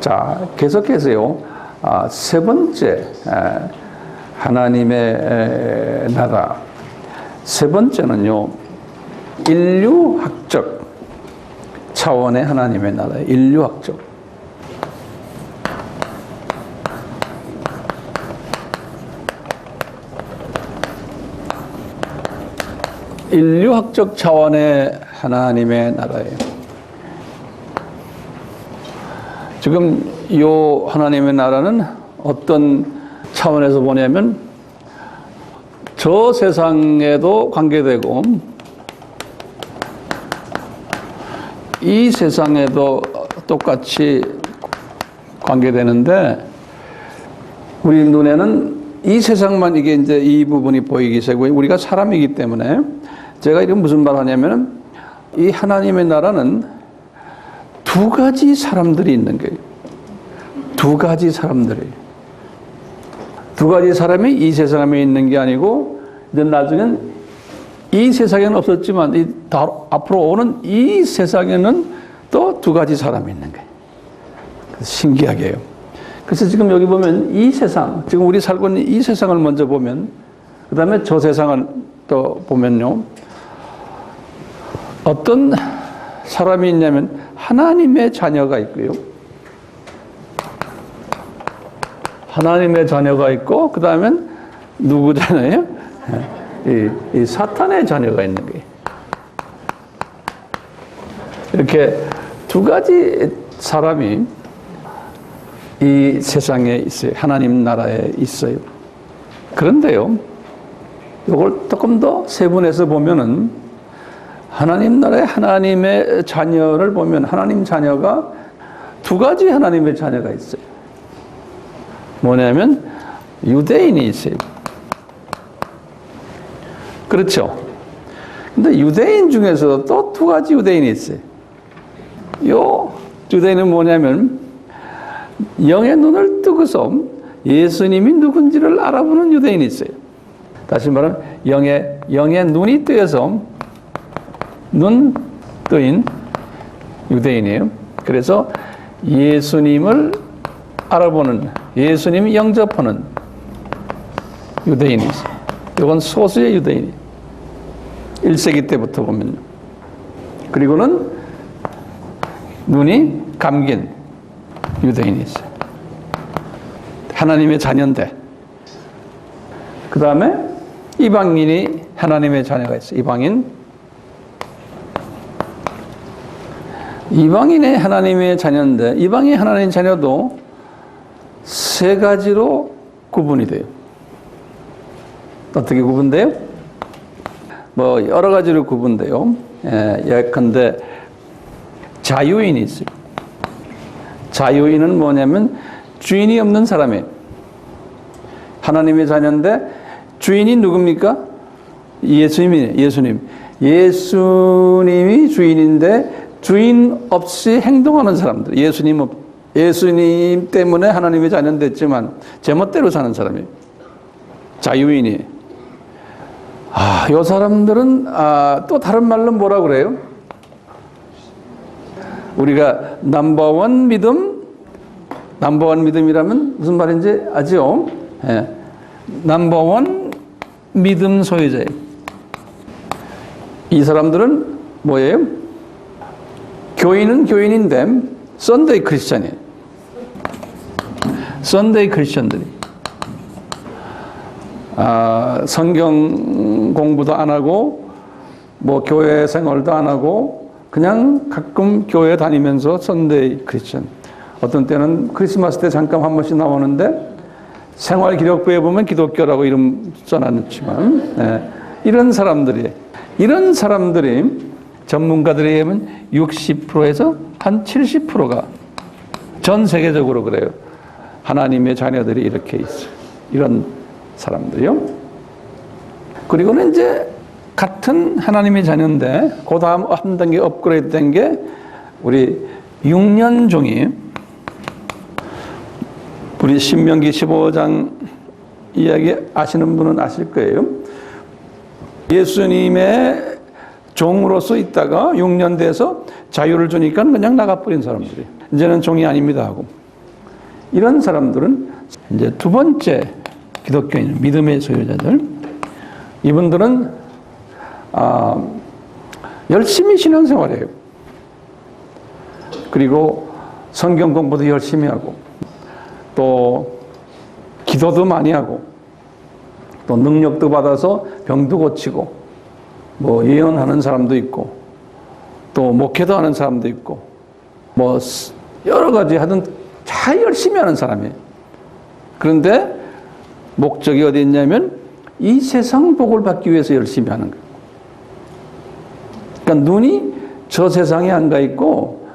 자, 계속해서요. 세 번째 하나님의 나라. 세 번째는요. 인류학적 차원의 하나님의 나라. 인류학적. 인류학적 차원의 하나님의 나라예요. 지금 이 하나님의 나라는 어떤 차원에서 보냐면 저 세상에도 관계되고 이 세상에도 똑같이 관계되는데 우리 눈에는 이 세상만 이게 이제 이 부분이 보이기 시작하고 우리가 사람이기 때문에 제가 이런 무슨 말 하냐면 이 하나님의 나라는 두 가지 사람들이 있는 거예요. 두 가지 사람들이. 두 가지 사람이 이 세상에 있는 게 아니고 이제 나중엔 이 세상에는 없었지만 앞으로 오는 이 세상에는 또 두 가지 사람이 있는 거예요. 신기하게 해요. 그래서 지금 여기 보면 이 세상, 지금 우리 살고 있는 이 세상을 먼저 보면 그 다음에 저 세상을 또 보면요. 어떤 사람이 있냐면 하나님의 자녀가 있고요. 하나님의 자녀가 있고 그 다음엔 누구 자녀예요? 이 사탄의 자녀가 있는 거예요. 이렇게 두 가지 사람이 이 세상에 있어요. 하나님 나라에 있어요. 그런데요, 이걸 조금 더 세분해서 보면은 하나님 나라의 하나님의 자녀를 보면 하나님 자녀가 두 가지 하나님의 자녀가 있어요. 뭐냐면 유대인이 있어요. 그렇죠? 근데 유대인 중에서도 또 두 가지 유대인이 있어요. 요 유대인은 뭐냐면 영의 눈을 뜨고서 예수님이 누군지를 알아보는 유대인이 있어요. 다시 말하면 영의 눈이 뜨여서 눈 뜨인 유대인이에요. 그래서 예수님을 알아보는, 예수님이 영접하는 유대인이 있어요. 이건 소수의 유대인이에요. 1세기 때부터 보면요. 그리고는 눈이 감긴 유대인이 있어요. 하나님의 자녀인데. 그 다음에 이방인이 하나님의 자녀가 있어요. 이방인의 하나님의 자녀인데 이방인 하나님의 자녀도 세 가지로 구분이 돼요. 어떻게 구분돼요? 뭐 여러 가지로 구분돼요. 예컨대 자유인이 있어요. 자유인은 뭐냐면 주인이 없는 사람이에요. 하나님의 자녀인데 주인이 누굽니까? 예수님. 예수님이 주인인데 주인 없이 행동하는 사람들. 예수님 때문에 하나님의 자녀는 됐지만 제멋대로 사는 사람이에요. 자유인이. 이 사람들은 또 다른 말로 뭐라 그래요? 우리가 넘버원 믿음이라면 무슨 말인지 아죠? 넘버원 믿음 소유자예요. 이 사람들은 뭐예요? 교인은 교인인데 썬데이 크리스찬이에요. 썬데이 크리스찬들이 성경 공부도 안 하고 뭐 교회 생활도 안 하고 그냥 가끔 교회 다니면서 썬데이 크리스찬. 어떤 때는 크리스마스 때 잠깐 한 번씩 나오는데 생활 기록부에 보면 기독교라고 이름 써놨지만 이런 사람들이 전문가들에 의하면 60%에서 한 70%가 전 세계적으로 그래요. 하나님의 자녀들이 이렇게 있어요. 이런 사람들이요. 그리고는 이제 같은 하나님의 자녀인데 그 다음 한 단계 업그레이드 된 게 우리 6년종이 우리 신명기 15장 이야기 아시는 분은 아실 거예요. 예수님의 종으로서 있다가 6년 돼서 자유를 주니까 그냥 나가버린 사람들이 이제는 종이 아닙니다 하고 이런 사람들은 이제 두 번째 기독교인, 믿음의 소유자들. 이분들은 열심히 신앙생활해요. 그리고 성경 공부도 열심히 하고, 또 기도도 많이 하고, 또 능력도 받아서 병도 고치고, 뭐 예언하는 사람도 있고, 또 목회도 하는 사람도 있고, 뭐 여러 가지 하든 다 열심히 하는 사람이에요. 그런데 목적이 어디 있냐면 이 세상 복을 받기 위해서 열심히 하는 거예요. 그러니까 눈이 저 세상에 안 가 있고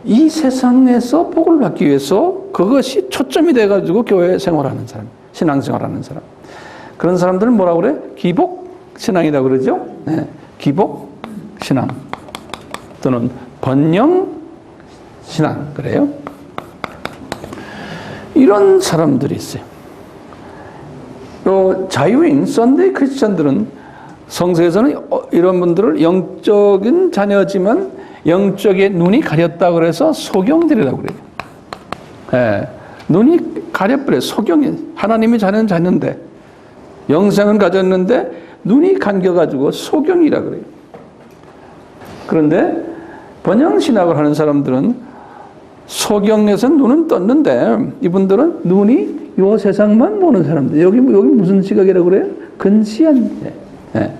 이 세상에서 복을 받기 위해서 그것이 초점이 돼가지고 교회 생활하는 사람, 신앙생활하는 사람. 그런 사람들은 뭐라고 그래? 기복신앙이라고 그러죠? 네. 기복신앙 또는 번영신앙 그래요. 이런 사람들이 있어요. 또 자유인 썬데이 크리스천들은 성서에서는 이런 분들을 영적인 자녀지만 영적의 눈이 가렸다고 그래서 소경들이라고 그래요. 예, 눈이 가려버려요. 소경이. 하나님이 자녀는 자녀인데 영생은 가졌는데 눈이 감겨가지고 소경이라고 그래요. 그런데 번영신학을 하는 사람들은 소경에서 눈은 떴는데 이분들은 눈이 이 세상만 보는 사람들. 여기 무슨 시각이라고 그래요? 근시한. 네.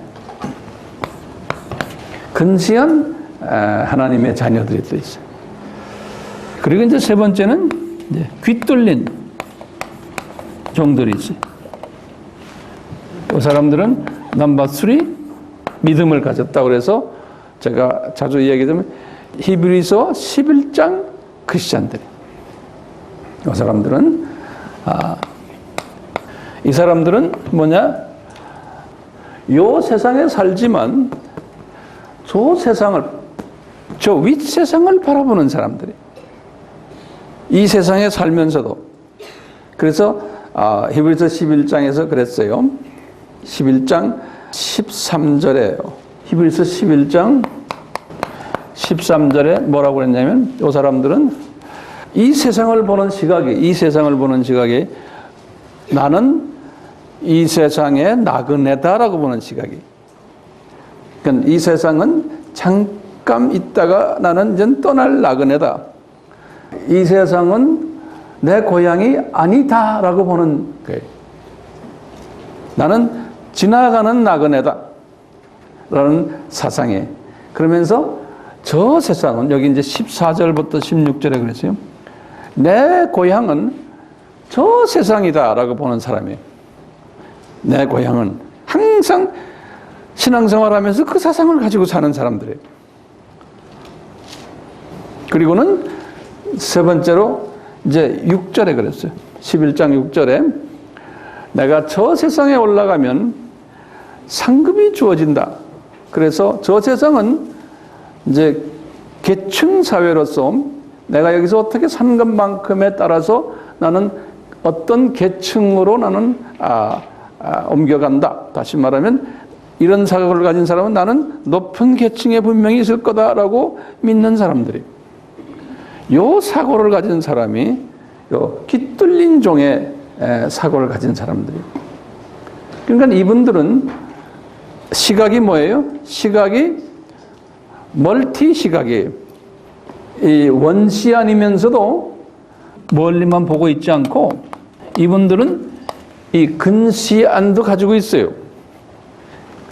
근시한 하나님의 자녀들이 또 있어요. 그리고 이제 세 번째는 이제 귀 뚫린 종들이 있어요. 그 사람들은 넘버 3 믿음을 가졌다고 그래서 제가 자주 이야기하면 히브리서 11장 크리스찬들. 이 사람들은 이 사람들은 뭐냐? 요 세상에 살지만 저 세상을, 저 윗세상을 바라보는 사람들이 이 세상에 살면서도. 그래서 히브리서 11장에서 그랬어요. 11장 13절에요. 히브리서 11장 13절에 뭐라고 그랬냐면 이 사람들은 이 세상을 보는 시각이 나는 이 세상의 나그네다라고 보는 시각이. 그러니까 이 세상은 잠깐 있다가 나는 이제 떠날 나그네다. 이 세상은 내 고향이 아니다라고 보는 거예요. 나는 지나가는 나그네다 라는 사상에. 그러면서 저 세상은 여기 이제 14절부터 16절에 그랬어요. 내 고향은 저 세상이다 라고 보는 사람이에요. 내 고향은 항상 신앙생활하면서 그 사상을 가지고 사는 사람들이에요. 그리고는 세 번째로 이제 6절에 그랬어요. 11장 6절에 내가 저 세상에 올라가면 상급이 주어진다. 그래서 저 세상은 이제 계층 사회로서 내가 여기서 어떻게 사는 것만큼에 따라서 나는 어떤 계층으로 나는 옮겨간다. 다시 말하면 이런 사고를 가진 사람은 나는 높은 계층에 분명히 있을 거다라고 믿는 사람들이. 요 사고를 가진 사람이 요 깃뚫린 종의 사고를 가진 사람들이. 그러니까 이분들은 시각이 뭐예요? 시각이 멀티 시각이에요. 이 원시 아니면서도 멀리만 보고 있지 않고 이분들은 이 근시안도 가지고 있어요.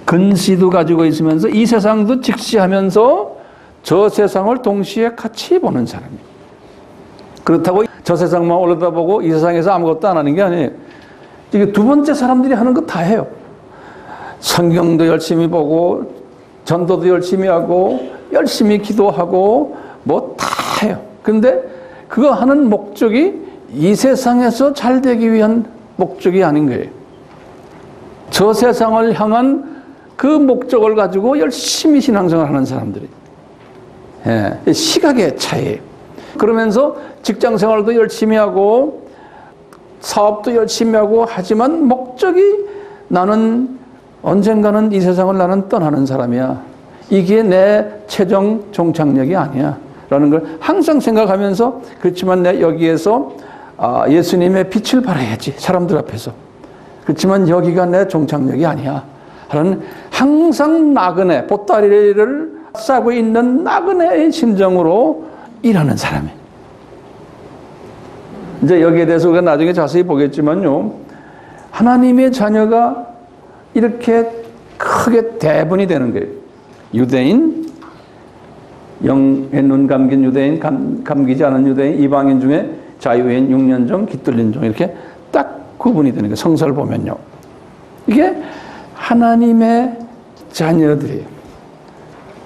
근시도 가지고 있으면서 이 세상도 직시하면서 저 세상을 동시에 같이 보는 사람이에요. 그렇다고 저 세상만 올려다보고 이 세상에서 아무것도 안 하는 게 아니에요. 이게 두 번째 사람들이 하는 거 다 해요. 성경도 열심히 보고 전도도 열심히 하고 열심히 기도하고 뭐 다 해요. 근데 그거 하는 목적이 이 세상에서 잘 되기 위한 목적이 아닌 거예요. 저 세상을 향한 그 목적을 가지고 열심히 신앙생활 하는 사람들이. 예, 시각의 차이예요. 그러면서 직장 생활도 열심히 하고 사업도 열심히 하고 하지만 목적이 나는 언젠가는 이 세상을 나는 떠나는 사람이야. 이게 내 최종 종착역이 아니야. 라는 걸 항상 생각하면서 그렇지만 내 여기에서 예수님의 빛을 발해야지, 사람들 앞에서. 그렇지만 여기가 내 종착역이 아니야 하는 항상 나그네, 보따리를 싸고 있는 나그네의 심정으로 일하는 사람이에요. 이제 여기에 대해서 우리가 나중에 자세히 보겠지만요, 하나님의 자녀가 이렇게 크게 대분이 되는 거예요. 유대인, 영의 눈 감긴 유대인, 감기지 않은 유대인, 이방인 중에 자유인, 육년종, 깃들린 종, 이렇게 딱 구분이 되는 거예요. 성서를 보면요. 이게 하나님의 자녀들이에요.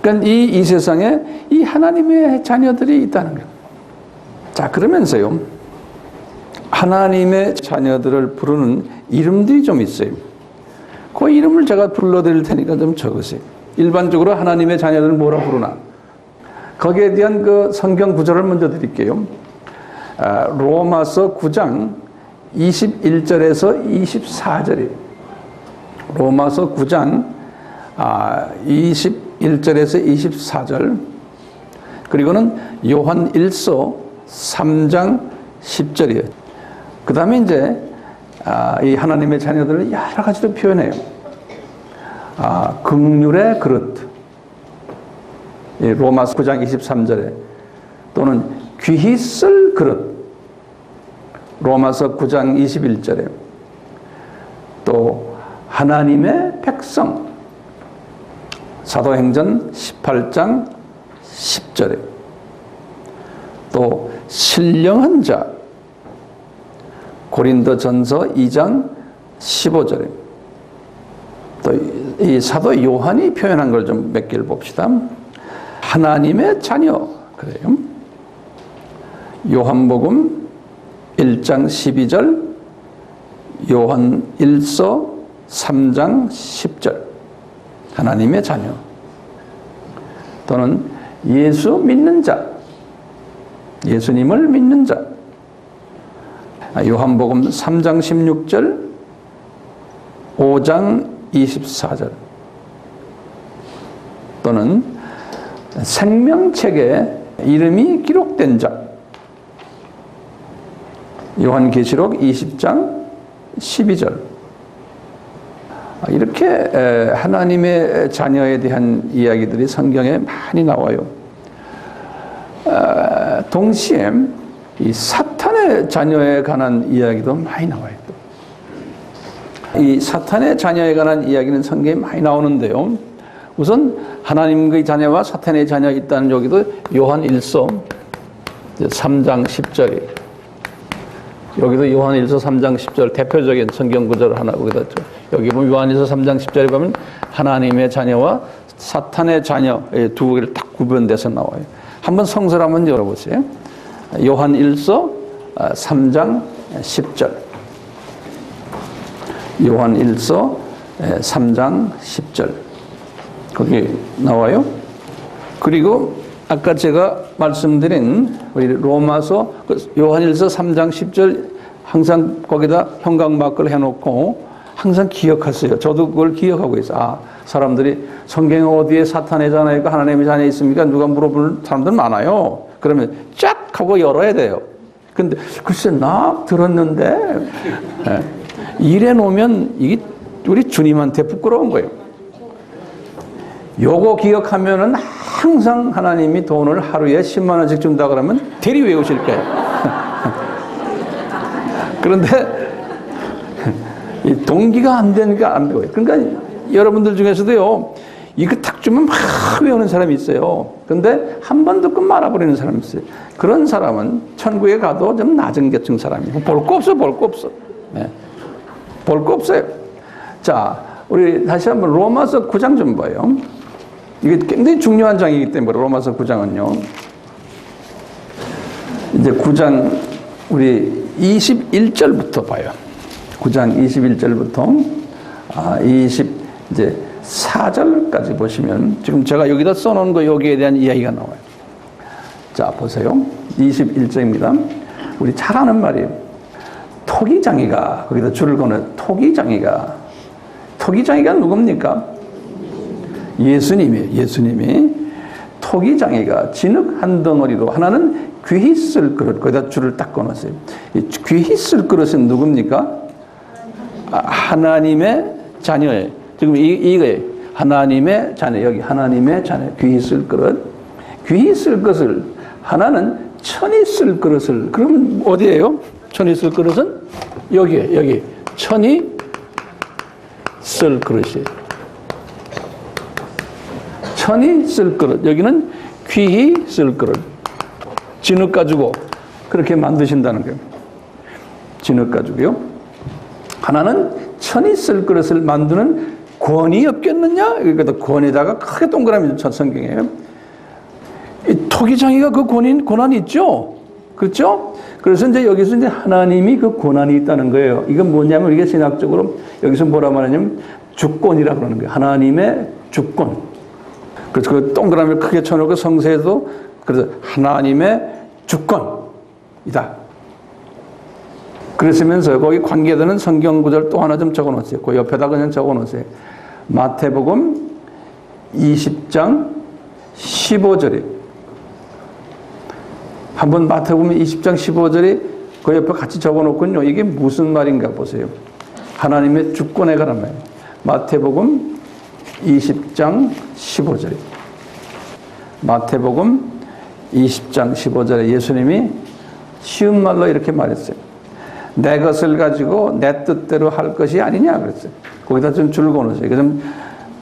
그러니까 이 세상에 이 하나님의 자녀들이 있다는 거예요. 자, 그러면서요, 하나님의 자녀들을 부르는 이름들이 좀 있어요. 그 이름을 제가 불러드릴 테니까 좀 적으세요. 일반적으로 하나님의 자녀들을 뭐라 부르나? 거기에 대한 그 성경 구절을 먼저 드릴게요. 로마서 9장 21절에서 24절이에요. 로마서 9장 21절에서 24절. 그리고는 요한 1서 3장 10절이에요. 그 다음에 이제 이 하나님의 자녀들을 여러 가지로 표현해요. 긍휼의 그릇. 로마서 9장 23절에. 또는 귀히 쓸 그릇. 로마서 9장 21절에. 또 하나님의 백성. 사도행전 18장 10절에. 또 신령한 자. 고린도전서 2장 15절에. 또 이 사도 요한이 표현한 걸 좀 몇 개를 봅시다. 하나님의 자녀, 그래요. 요한복음 1장 12절, 요한 1서 3장 10절. 하나님의 자녀. 또는 예수 믿는 자, 예수님을 믿는 자. 요한복음 3장 16절, 5장 24절. 또는 생명책에 이름이 기록된 자. 요한계시록 20장 12절. 이렇게 하나님의 자녀에 대한 이야기들이 성경에 많이 나와요. 동시에 이 사탄의 자녀에 관한 이야기도 많이 나와요. 이 사탄의 자녀에 관한 이야기는 성경에 많이 나오는데요. 우선 하나님의 자녀와 사탄의 자녀 있다는 여기도 요한 1서 3장 10절이. 여기도 요한 1서 3장 10절 대표적인 성경 구절을 하나 거기다 여기 보면 요한 1서 3장 10절에 보면 하나님의 자녀와 사탄의 자녀 두 개를 딱 구분돼서 나와요. 한번 성서를 한번 열어보세요. 요한 1서 3장 10절. 요한 1서 3장 10절. 거기 나와요. 그리고 아까 제가 말씀드린 우리 로마서 요한 1서 3장 10절 항상 거기다 형광마크를 해놓고 항상 기억하세요. 저도 그걸 기억하고 있어요. 사람들이 성경에 어디에 사탄의 자녀 있고 하나님의 자녀 있습니까? 누가 물어보는 사람들 많아요. 그러면 쫙 하고 열어야 돼요. 근데 글쎄 나 들었는데 이래 놓으면 이게 우리 주님한테 부끄러운 거예요. 요거 기억하면은 항상 하나님이 돈을 하루에 10만 원씩 준다 그러면 대리 외우실 거예요. 그런데 이 동기가 안 되니까 안 되고요. 그러니까 여러분들 중에서도요, 이거 탁 주면 막 외우는 사람이 있어요. 근데 한 번 듣고 말아버리는 사람이 있어요. 그런 사람은 천국에 가도 좀 낮은 계층 사람이고 볼 거 없어, 볼 거 없어. 네. 볼 거 없어요. 자, 우리 다시 한번 로마서 9장 좀 봐요. 이게 굉장히 중요한 장이기 때문에 로마서 9장은요. 이제 9장 우리 21절부터 봐요. 9장 21절부터 이제 4절까지 보시면 지금 제가 여기다 써놓은 거 여기에 대한 이야기가 나와요. 자, 보세요. 21절입니다. 우리 잘 아는 말이에요. 토기장이가 거기다 줄을 거는 토기장이가 누굽니까? 예수님이 토기장이가 진흙 한 덩어리로 하나는 귀히 쓸 그릇, 거기다 줄을 딱 꺼놨어요. 이 귀히 쓸 그릇은 누굽니까? 하나님의 자녀예요. 지금 이거예요. 하나님의 자녀, 여기 하나님의 자녀, 귀히 쓸 그릇. 귀히 쓸 것을, 하나는 천히 쓸 그릇을, 그럼 어디예요? 천히 쓸 그릇은? 여기에, 여기. 천히 쓸 그릇이에요. 천히 쓸 그릇. 여기는 귀히 쓸 그릇. 진흙 가지고 그렇게 만드신다는 거예요. 진흙 가지고요. 하나는 천히 쓸 그릇을 만드는 권이 없겠느냐? 그러니까 권에다가 크게 동그라미 쳐 성경에. 이 토기장이가 그 권한이 있죠? 그렇죠? 그래서 이제 여기서 이제 하나님이 그 권한이 있다는 거예요. 이건 뭐냐면 이게 신학적으로 여기서 뭐라 말하냐면 주권이라고 그러는 거예요. 하나님의 주권. 그래서 그 동그라미를 크게 쳐놓고 성서에도 그래서 하나님의 주권이다. 그랬으면서 거기 관계되는 성경 구절 또 하나 좀 적어 놓으세요. 그 옆에다 그냥 적어 놓으세요. 마태복음 20장 15절에 한번 마태복음 20장 15절에 그 옆에 같이 적어 놓군요. 이게 무슨 말인가 보세요. 하나님의 주권에 관한 말. 마태복음 20장 15절에 마태복음 20장 15절에 예수님이 쉬운 말로 이렇게 말했어요. 내 것을 가지고 내 뜻대로 할 것이 아니냐 그랬어요. 거기다 좀 줄 그어놓으세요. 그래서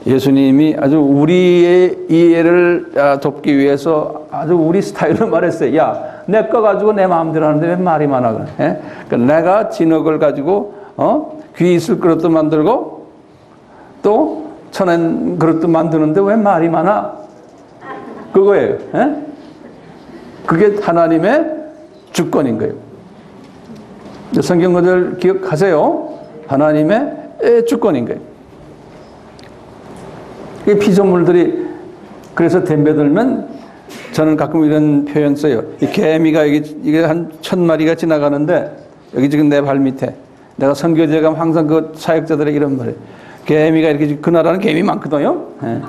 예수님이 아주 우리의 이해를 돕기 위해서 아주 우리 스타일로 말했어요. 야, 내 거 가지고 내 마음대로 하는데 왜 말이 많아 그래? 예? 그러니까 내가 진흙을 가지고 귀 있을 그릇도 만들고 또 천엔 그릇도 만드는데 왜 말이 많아? 그거예요. 예? 그게 하나님의 주권인 거예요. 성경 구절 기억하세요. 하나님의 주권인 거예요. 이 피조물들이 그래서 덤벼들면 저는 가끔 이런 표현 써요. 이 개미가 이게 한 1000마리가 지나가는데 여기 지금 내 발 밑에 내가 선교지에 가면 항상 그 사역자들의 이런 말이에요. 개미가 이렇게 그 나라는 개미 많거든요. 예.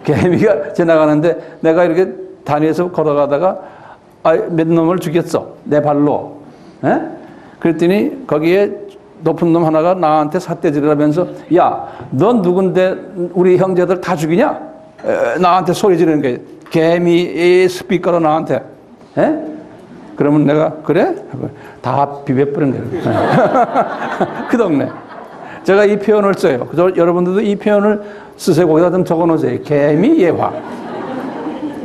개미가 지나가는데 내가 이렇게 다니면서 걸어가다가 몇 놈을 죽였어. 내 발로. 예? 그랬더니 거기에 높은 놈 하나가 나한테 삿대질을 하면서 야, 넌 누군데 우리 형제들 다 죽이냐? 나한테 소리 지르는 거예요. 개미의 스피커로 나한테. 에? 그러면 내가 그래? 다 비벼버린 거예요. 그 동네. 제가 이 표현을 써요. 그래서 여러분들도 이 표현을 쓰세요. 거기다 좀 적어놓으세요. 개미 예화.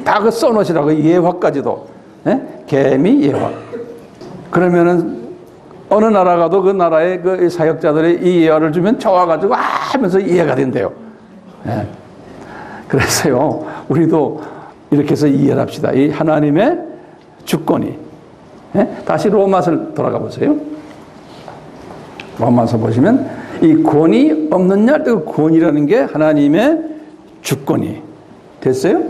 다 그 써놓으시라고. 예화까지도. 에? 개미 예화. 그러면은 어느 나라 가도 그 나라의 그 사역자들이 이 예화를 주면 좋아가지고 하면서 이해가 된대요. 예. 그래서요, 우리도 이렇게 해서 이해를 합시다. 이 하나님의 주권이. 예? 다시 로마서 돌아가 보세요. 로마서 보시면 이 권이 없느냐? 그 권이라는 게 하나님의 주권이 됐어요.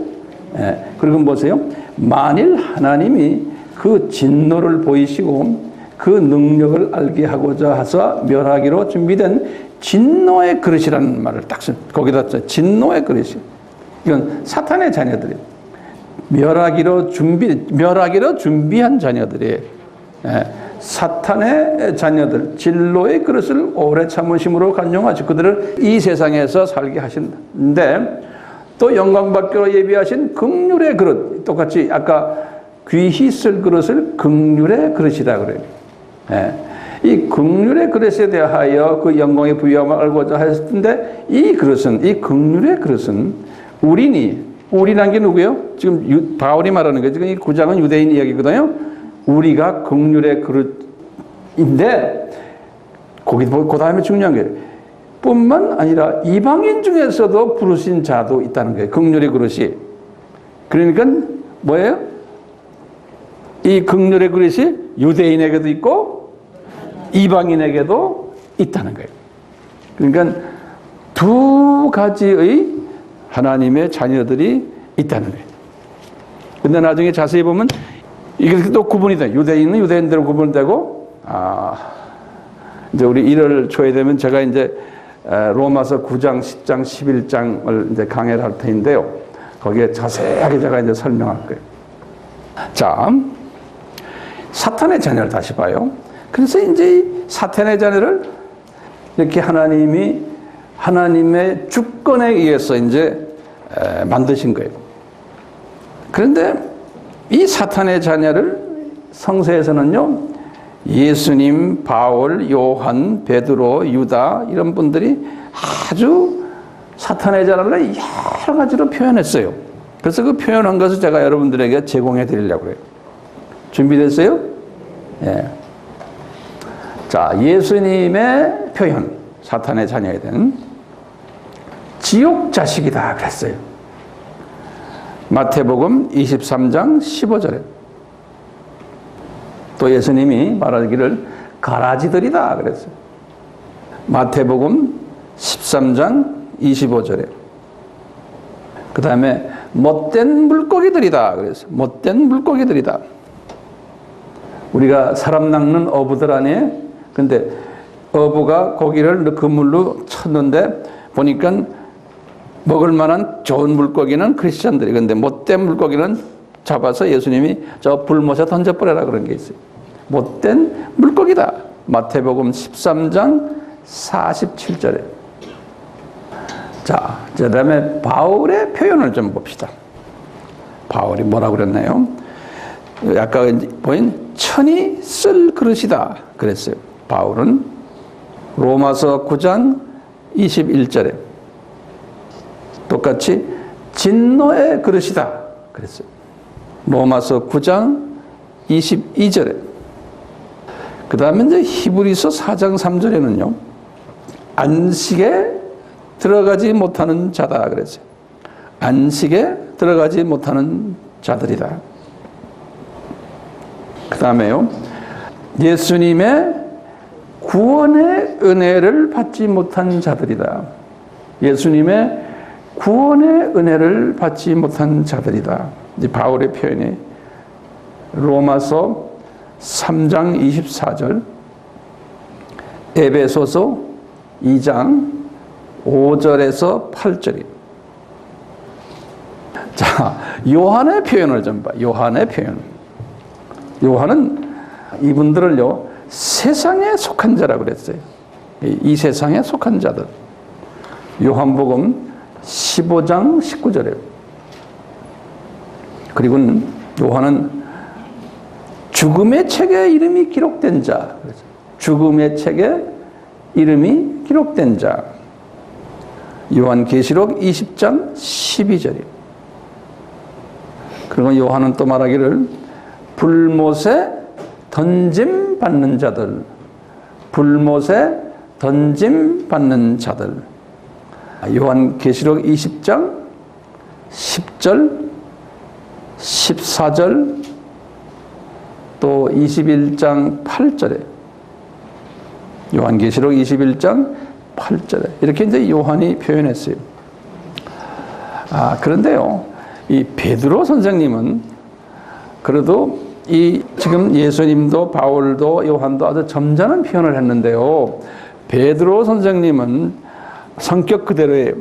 예. 그리고 보세요. 만일 하나님이 그 진노를 보이시고 그 능력을 알게 하고자 해서 멸하기로 준비된 진노의 그릇이라는 말을 딱 써. 거기다 써. 진노의 그릇이. 이건 사탄의 자녀들이에요. 멸하기로 준비한 자녀들이에요. 예. 사탄의 자녀들, 진노의 그릇을 오래 참으심으로 간용하시 그들을 이 세상에서 살게 하신다는데 또 영광받기로 예비하신 긍휼의 그릇, 똑같이 아까 귀히 쓸 그릇을 긍휼의 그릇이라 그래요. 예. 이 긍휼의 그릇에 대하여 그 영광의 부여함을 알고자 하셨는데 이 긍휼의 그릇은 우리란 게 누구예요? 지금 바울이 말하는 거예요. 지금 이 9장은 유대인 이야기거든요. 우리가 긍휼의 그릇인데 거기 그 다음에 중요한 게 뿐만 아니라 이방인 중에서도 부르신 자도 있다는 거예요. 긍휼의 그릇이. 그러니까 뭐예요? 이 긍휼의 그릇이 유대인에게도 있고 이방인에게도 있다는 거예요. 그러니까 두 가지의 하나님의 자녀들이 있다는 거예요. 근데 나중에 자세히 보면 이게 또 구분이 돼. 유대인은 유대인대로 구분되고, 이제 우리 1월 초에 되면 제가 이제 로마서 9장, 10장, 11장을 이제 강해를 할 텐데요. 거기에 자세하게 제가 이제 설명할 거예요. 자, 사탄의 자녀를 다시 봐요. 그래서 이제 이 사탄의 자녀를 이렇게 하나님이 하나님의 주권에 의해서 이제 만드신 거예요. 그런데 이 사탄의 자녀를 성서에서는요, 예수님, 바울, 요한, 베드로, 유다 이런 분들이 아주 사탄의 자녀를 여러 가지로 표현했어요. 그래서 그 표현한 것을 제가 여러분들에게 제공해 드리려고 해요. 준비됐어요? 예. 자, 예수님의 표현, 사탄의 자녀에 대한 지옥 자식이다 그랬어요. 마태복음 23장 15절에 또 예수님이 말하기를 가라지들이다 그랬어요. 마태복음 13장 25절에 그 다음에 못된 물고기들이다 그랬어요. 못된 물고기들이다. 우리가 사람 낚는 어부들 아니에요? 근데 어부가 고기를 그물로 쳤는데 보니까 먹을 만한 좋은 물고기는 크리스찬들이, 근데 못된 물고기는 잡아서 예수님이 저 불못에 던져버려라 그런 게 있어요. 못된 물고기다. 마태복음 13장 47절에. 자, 그 다음에 바울의 표현을 좀 봅시다. 바울이 뭐라고 그랬나요? 아까 보인 천이 쓸 그릇이다 그랬어요. 바울은 로마서 9장 21절에 똑같이 진노의 그릇이다 그랬어요. 로마서 9장 22절에. 그 다음에 이제 히브리서 4장 3절에는요, 안식에 들어가지 못하는 자다 그랬어요. 안식에 들어가지 못하는 자들이다. 그 다음에요, 예수님의 구원의 은혜를 받지 못한 자들이다. 예수님의 구원의 은혜를 받지 못한 자들이다. 이제 바울의 표현이 로마서 3장 24절, 에베소서 2장 5절에서 8절이. 자, 요한의 표현을 좀 봐. 요한의 표현. 요한은 이분들을요, 세상에 속한 자라고 그랬어요. 이 세상에 속한 자들. 요한복음 15장 19절에. 그리고 요한은 죽음의 책에 이름이 기록된 자. 죽음의 책에 이름이 기록된 자. 요한계시록 20장 12절이에요. 그리고 요한은 또 말하기를 불못에 던짐 받는 자들, 불못에 던짐 받는 자들. 요한계시록 20장 10절, 14절, 또 21장 8절에. 요한계시록 21장 8절에. 이렇게 이제 요한이 표현했어요. 그런데요, 이 베드로 선생님은 그래도 이 지금 예수님도 바울도 요한도 아주 점잖은 표현을 했는데요, 베드로 선생님은 성격 그대로에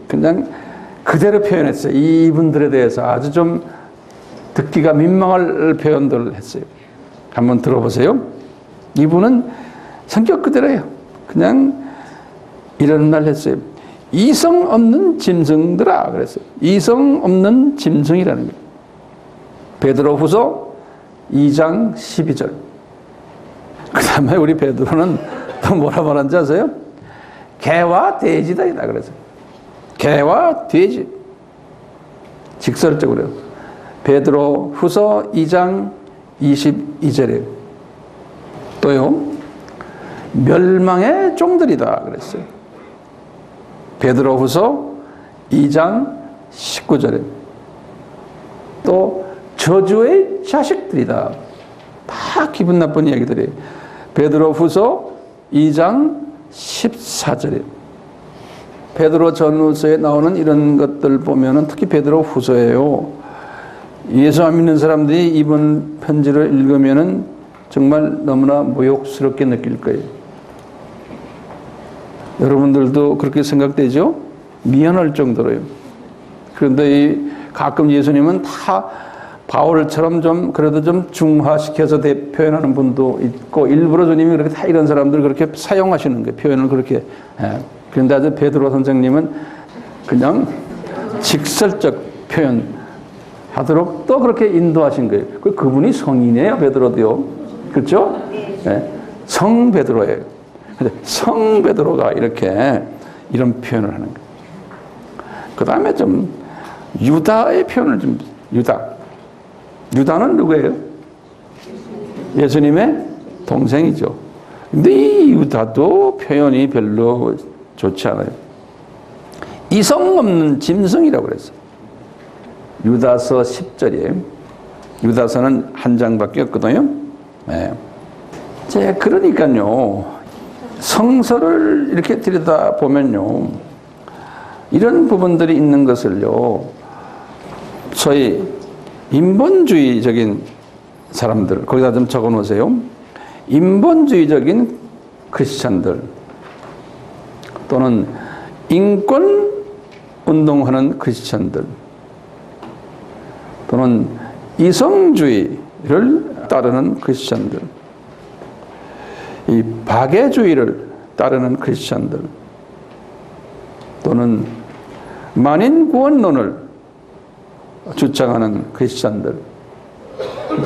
그냥 그대로 표현했어요. 이분들에 대해서 아주 좀 듣기가 민망할 표현들을 했어요. 한번 들어보세요. 이분은 성격 그대로예요. 그냥 이런 말 했어요. 이성 없는 짐승들아 그랬어요. 이성 없는 짐승이라는 거예요. 베드로후서 2장 12절. 그 다음에 우리 베드로는 또 뭐라 말한지 아세요? 개와 돼지다 그래서. 개와 돼지. 직설적으로. 베드로후서 2장 22절에 또요, 멸망의 종들이다 그랬어요. 베드로후서 2장 19절에 또 저주의 자식들이다. 다 기분 나쁜 이야기들이에요. 베드로후서 2장 14절에 베드로 전후서에 나오는 이런 것들 보면은 특히 베드로후서예요. 예수 안 믿는 사람들이 이번 편지를 읽으면은 정말 너무나 모욕스럽게 느낄 거예요. 여러분들도 그렇게 생각되죠? 미안할 정도로요. 그런데 가끔 예수님은 다 바울처럼 좀 그래도 좀 중화시켜서 표현하는 분도 있고 일부러 주님이 그렇게 다 이런 사람들 그렇게 사용하시는 거예요. 표현을 그렇게. 그런데 아주 베드로 선생님은 그냥 직설적 표현하도록 또 그렇게 인도하신 거예요. 그분이 성인이에요, 베드로도요. 그렇죠? 네. 성 베드로예요. 근데 성 베드로가 이렇게 이런 표현을 하는 거예요. 그 다음에 좀 유다의 표현을 좀 유다는 누구예요? 예수님의 동생이죠. 근데 이 유다도 표현이 별로 좋지 않아요. 이성 없는 짐승이라고 그랬어요. 유다서 10절이에요. 유다서는 한 장밖에 없거든요. 네. 그러니까요. 성서를 이렇게 들여다보면요. 이런 부분들이 있는 것을요. 소위 인본주의적인 사람들, 거기다 좀 적어 놓으세요. 인본주의적인 크리스찬들 또는 인권 운동하는 크리스찬들 또는 이성주의를 따르는 크리스찬들, 이 박애주의를 따르는 크리스찬들 또는 만인구원론을 주장하는 크리스찬들,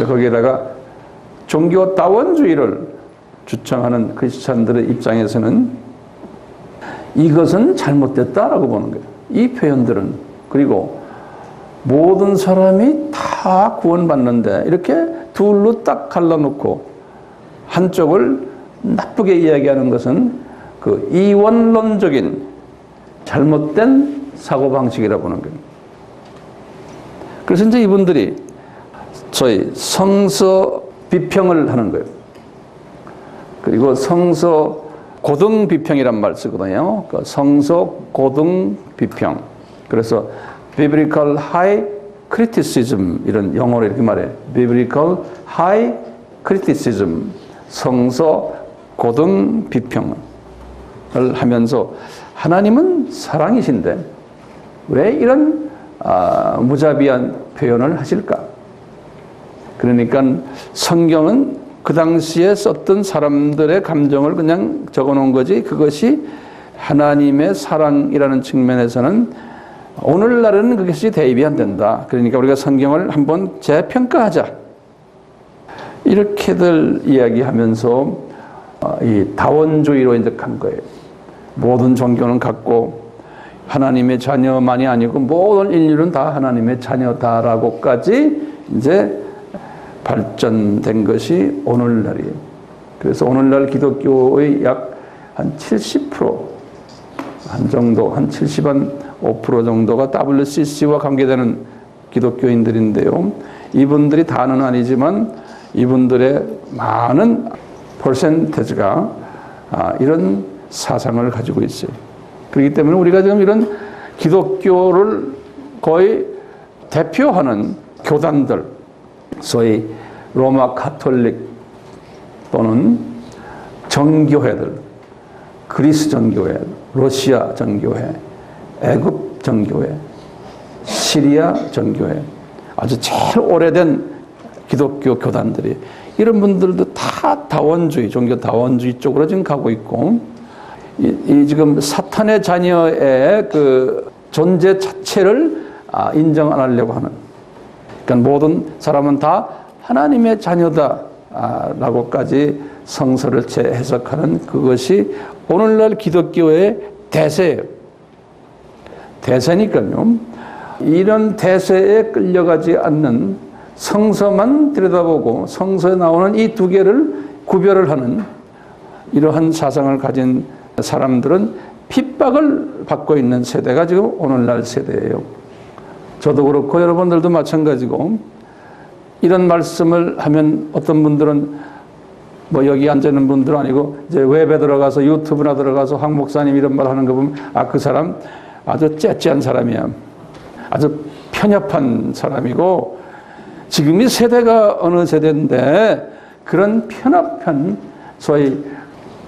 거기에다가 종교 다원주의를 주장하는 크리스찬들의 입장에서는 이것은 잘못됐다라고 보는 거예요. 이 표현들은. 그리고 모든 사람이 다 구원받는데 이렇게 둘로 딱 갈라놓고 한쪽을 나쁘게 이야기하는 것은 그 이원론적인 잘못된 사고방식이라고 보는 거예요. 그래서 이제 이분들이 저희 성서 비평을 하는 거예요. 그리고 성서 고등 비평이란 말 쓰거든요. 그 성서 고등 비평. 그래서 biblical high criticism 이런 영어로 이렇게 말해. biblical high criticism. 성서 고등 비평을 하면서 하나님은 사랑이신데 왜 이런 무자비한 표현을 하실까? 그러니까 성경은 그 당시에 썼던 사람들의 감정을 그냥 적어 놓은 거지 그것이 하나님의 사랑이라는 측면에서는 오늘날에는 그것이 대입이 안 된다. 그러니까 우리가 성경을 한번 재평가하자. 이렇게들 이야기하면서 이 다원주의로 이제 간 거예요. 모든 종교는 같고 하나님의 자녀만이 아니고 모든 인류는 다 하나님의 자녀다라고까지 이제 발전된 것이 오늘날이에요. 그래서 오늘날 기독교의 약 한 70% 한 정도, 한 75% 정도가 WCC와 관계되는 기독교인들인데요. 이분들이 다는 아니지만 이분들의 많은 퍼센테이지가 이런 사상을 가지고 있어요. 그렇기 때문에 우리가 지금 이런 기독교를 거의 대표하는 교단들, 소위 로마 가톨릭 또는 정교회들, 그리스 정교회, 러시아 정교회, 애굽 정교회, 시리아 정교회, 아주 제일 오래된 기독교 교단들이 이런 분들도 다 다원주의, 종교 다원주의 쪽으로 지금 가고 있고 이 지금 사탄의 자녀의 그 존재 자체를 인정 안 하려고 하는. 그러니까 모든 사람은 다 하나님의 자녀다라고까지 성서를 재해석하는 그것이 오늘날 기독교의 대세예요. 대세니까요. 이런 대세에 끌려가지 않는 성서만 들여다보고 성서에 나오는 이 두 개를 구별을 하는 이러한 사상을 가진 사람들은 핍박을 받고 있는 세대가 지금 오늘날 세대예요. 저도 그렇고 여러분들도 마찬가지고 이런 말씀을 하면 어떤 분들은 뭐 여기 앉아 있는 분들은 아니고 이제 웹에 들어가서 유튜브나 들어가서 황 목사님 이런 말 하는 거 보면 그 사람 아주 째째한 사람이야. 아주 편협한 사람이고 지금 이 세대가 어느 세대인데 그런 편협한 소위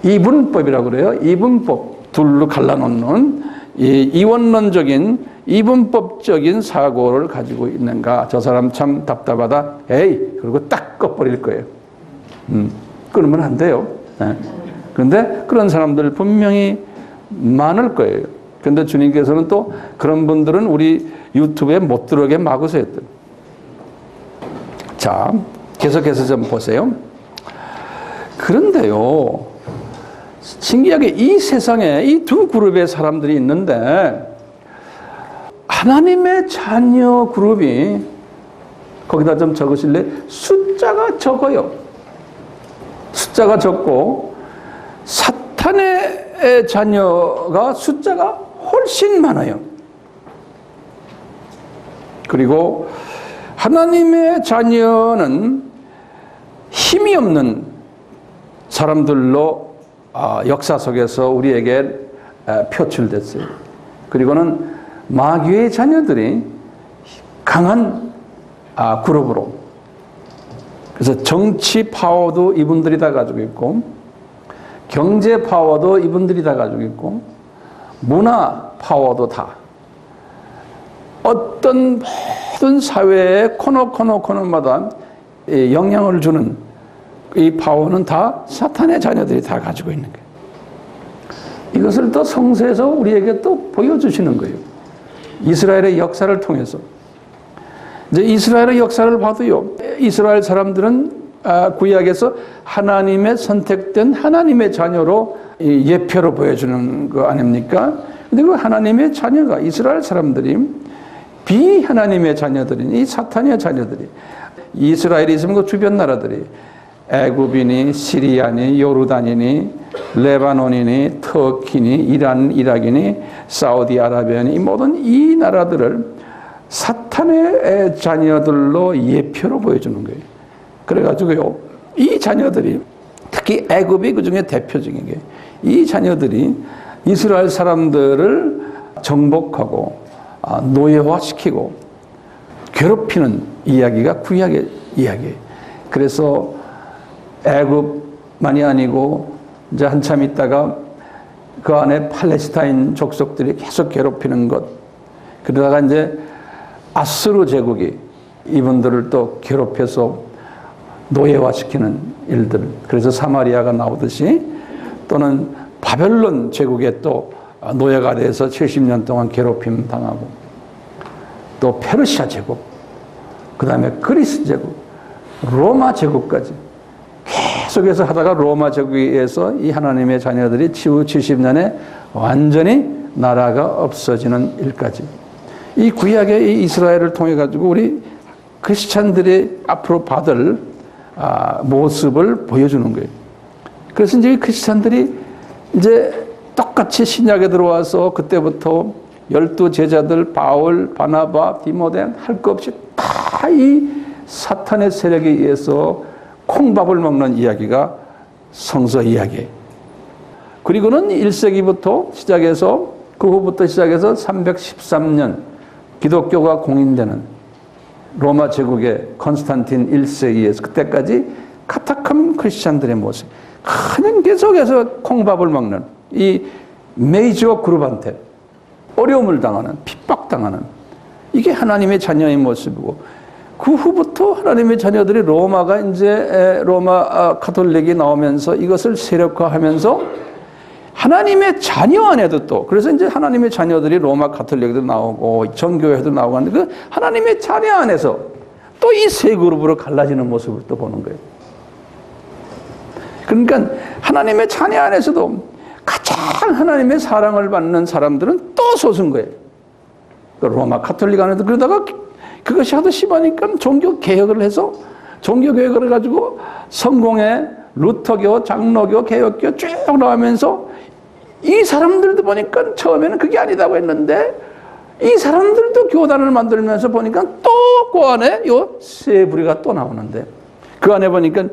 이분법이라고 그래요. 이분법 둘로 갈라놓는 이 이원론적인 이분법적인 사고를 가지고 있는가? 저 사람 참 답답하다. 에이, 그리고 딱 꺼버릴 거예요. 그러면 안 돼요. 네. 그런데 그런 사람들 분명히 많을 거예요. 그런데 주님께서는 또 그런 분들은 우리 유튜브에 못 들어오게 막으세요. 자, 계속해서 좀 보세요. 그런데요, 신기하게 이 세상에 이 두 그룹의 사람들이 있는데 하나님의 자녀 그룹이 거기다 좀 적으실래? 숫자가 적어요. 숫자가 적고 사탄의 자녀가 숫자가 훨씬 많아요. 그리고 하나님의 자녀는 힘이 없는 사람들로 역사 속에서 우리에게 표출됐어요. 그리고는 마귀의 자녀들이 강한 그룹으로, 그래서 정치 파워도 이분들이 다 가지고 있고, 경제 파워도 이분들이 다 가지고 있고, 문화 파워도 다, 어떤 모든 사회의 코너마다 영향을 주는 이 파워는 다 사탄의 자녀들이 다 가지고 있는 거예요. 이것을 또 성서에서 우리에게 또 보여주시는 거예요. 이스라엘의 역사를 통해서. 이제 이스라엘의 역사를 봐도요, 이스라엘 사람들은 구약에서 하나님의 선택된 하나님의 자녀로 예표로 보여주는 거 아닙니까? 근데 그 하나님의 자녀가 이스라엘 사람들이 비하나님의 자녀들이니 이 사탄의 자녀들이, 이스라엘이 있으면 그 주변 나라들이 애굽이니 시리아니 요르단이니 레바논이니 터키니 이란 이라크니 사우디아라비아니 이 모든 이 나라들을 사탄의 자녀들로 예표로 보여주는 거예요. 그래가지고요, 이 자녀들이, 특히 애굽이 그 중에 대표적인 게, 이 자녀들이 이스라엘 사람들을 정복하고 노예화시키고 괴롭히는 이야기가 구약의 이야기예요. 그래서 애굽만이 아니고 이제 한참 있다가 그 안에 팔레스타인 족속들이 계속 괴롭히는 것, 그러다가 이제 아수르 제국이 이분들을 또 괴롭혀서 노예화시키는 일들, 그래서 사마리아가 나오듯이, 또는 바벨론 제국에 또 노예가 돼서 70년 동안 괴롭힘 당하고, 또 페르시아 제국, 그 다음에 그리스 제국, 로마 제국까지 계속해서 하다가 로마 제국에 의해서 이 하나님의 자녀들이 치후 70년에 완전히 나라가 없어지는 일까지, 이 구약의 이 이스라엘을 통해 가지고 우리 크리스찬들이 앞으로 받을 모습을 보여주는 거예요. 그래서 이제 크리스찬들이 이제 똑같이 신약에 들어와서 그때부터 12 제자들 바울, 바나바, 디모데 할 것 없이 다 이 사탄의 세력에 의해서 콩밥을 먹는 이야기가 성서 이야기예요. 그리고는 1세기부터 시작해서, 그 후부터 시작해서 313년 기독교가 공인되는 로마 제국의 컨스탄틴 1세기에서 그때까지 카타콤 크리스찬들의 모습, 그냥 계속해서 콩밥을 먹는 이 메이저 그룹한테 어려움을 당하는, 핍박당하는, 이게 하나님의 자녀의 모습이고, 그 후부터 하나님의 자녀들이 로마가 이제 로마 카톨릭이 나오면서 이것을 세력화하면서 하나님의 자녀 안에도 또, 그래서 이제 하나님의 자녀들이 로마 카톨릭도 나오고 정교회도 나오고 하는데, 그 하나님의 자녀 안에서 또 이 세 그룹으로 갈라지는 모습을 또 보는 거예요. 그러니까 하나님의 자녀 안에서도 가장 하나님의 사랑을 받는 사람들은 또 솟은 거예요. 로마 카톨릭 안에도. 그러다가 그것이 하도 심하니까 종교 개혁을 해서, 종교 개혁을 해가지고 성공회, 루터교, 장로교, 개혁교 쭉 나오면서 이 사람들도 보니까 처음에는 그게 아니다고 했는데, 이 사람들도 교단을 만들면서 보니까 또 그 안에 요 세 부리가 또 나오는데, 그 안에 보니까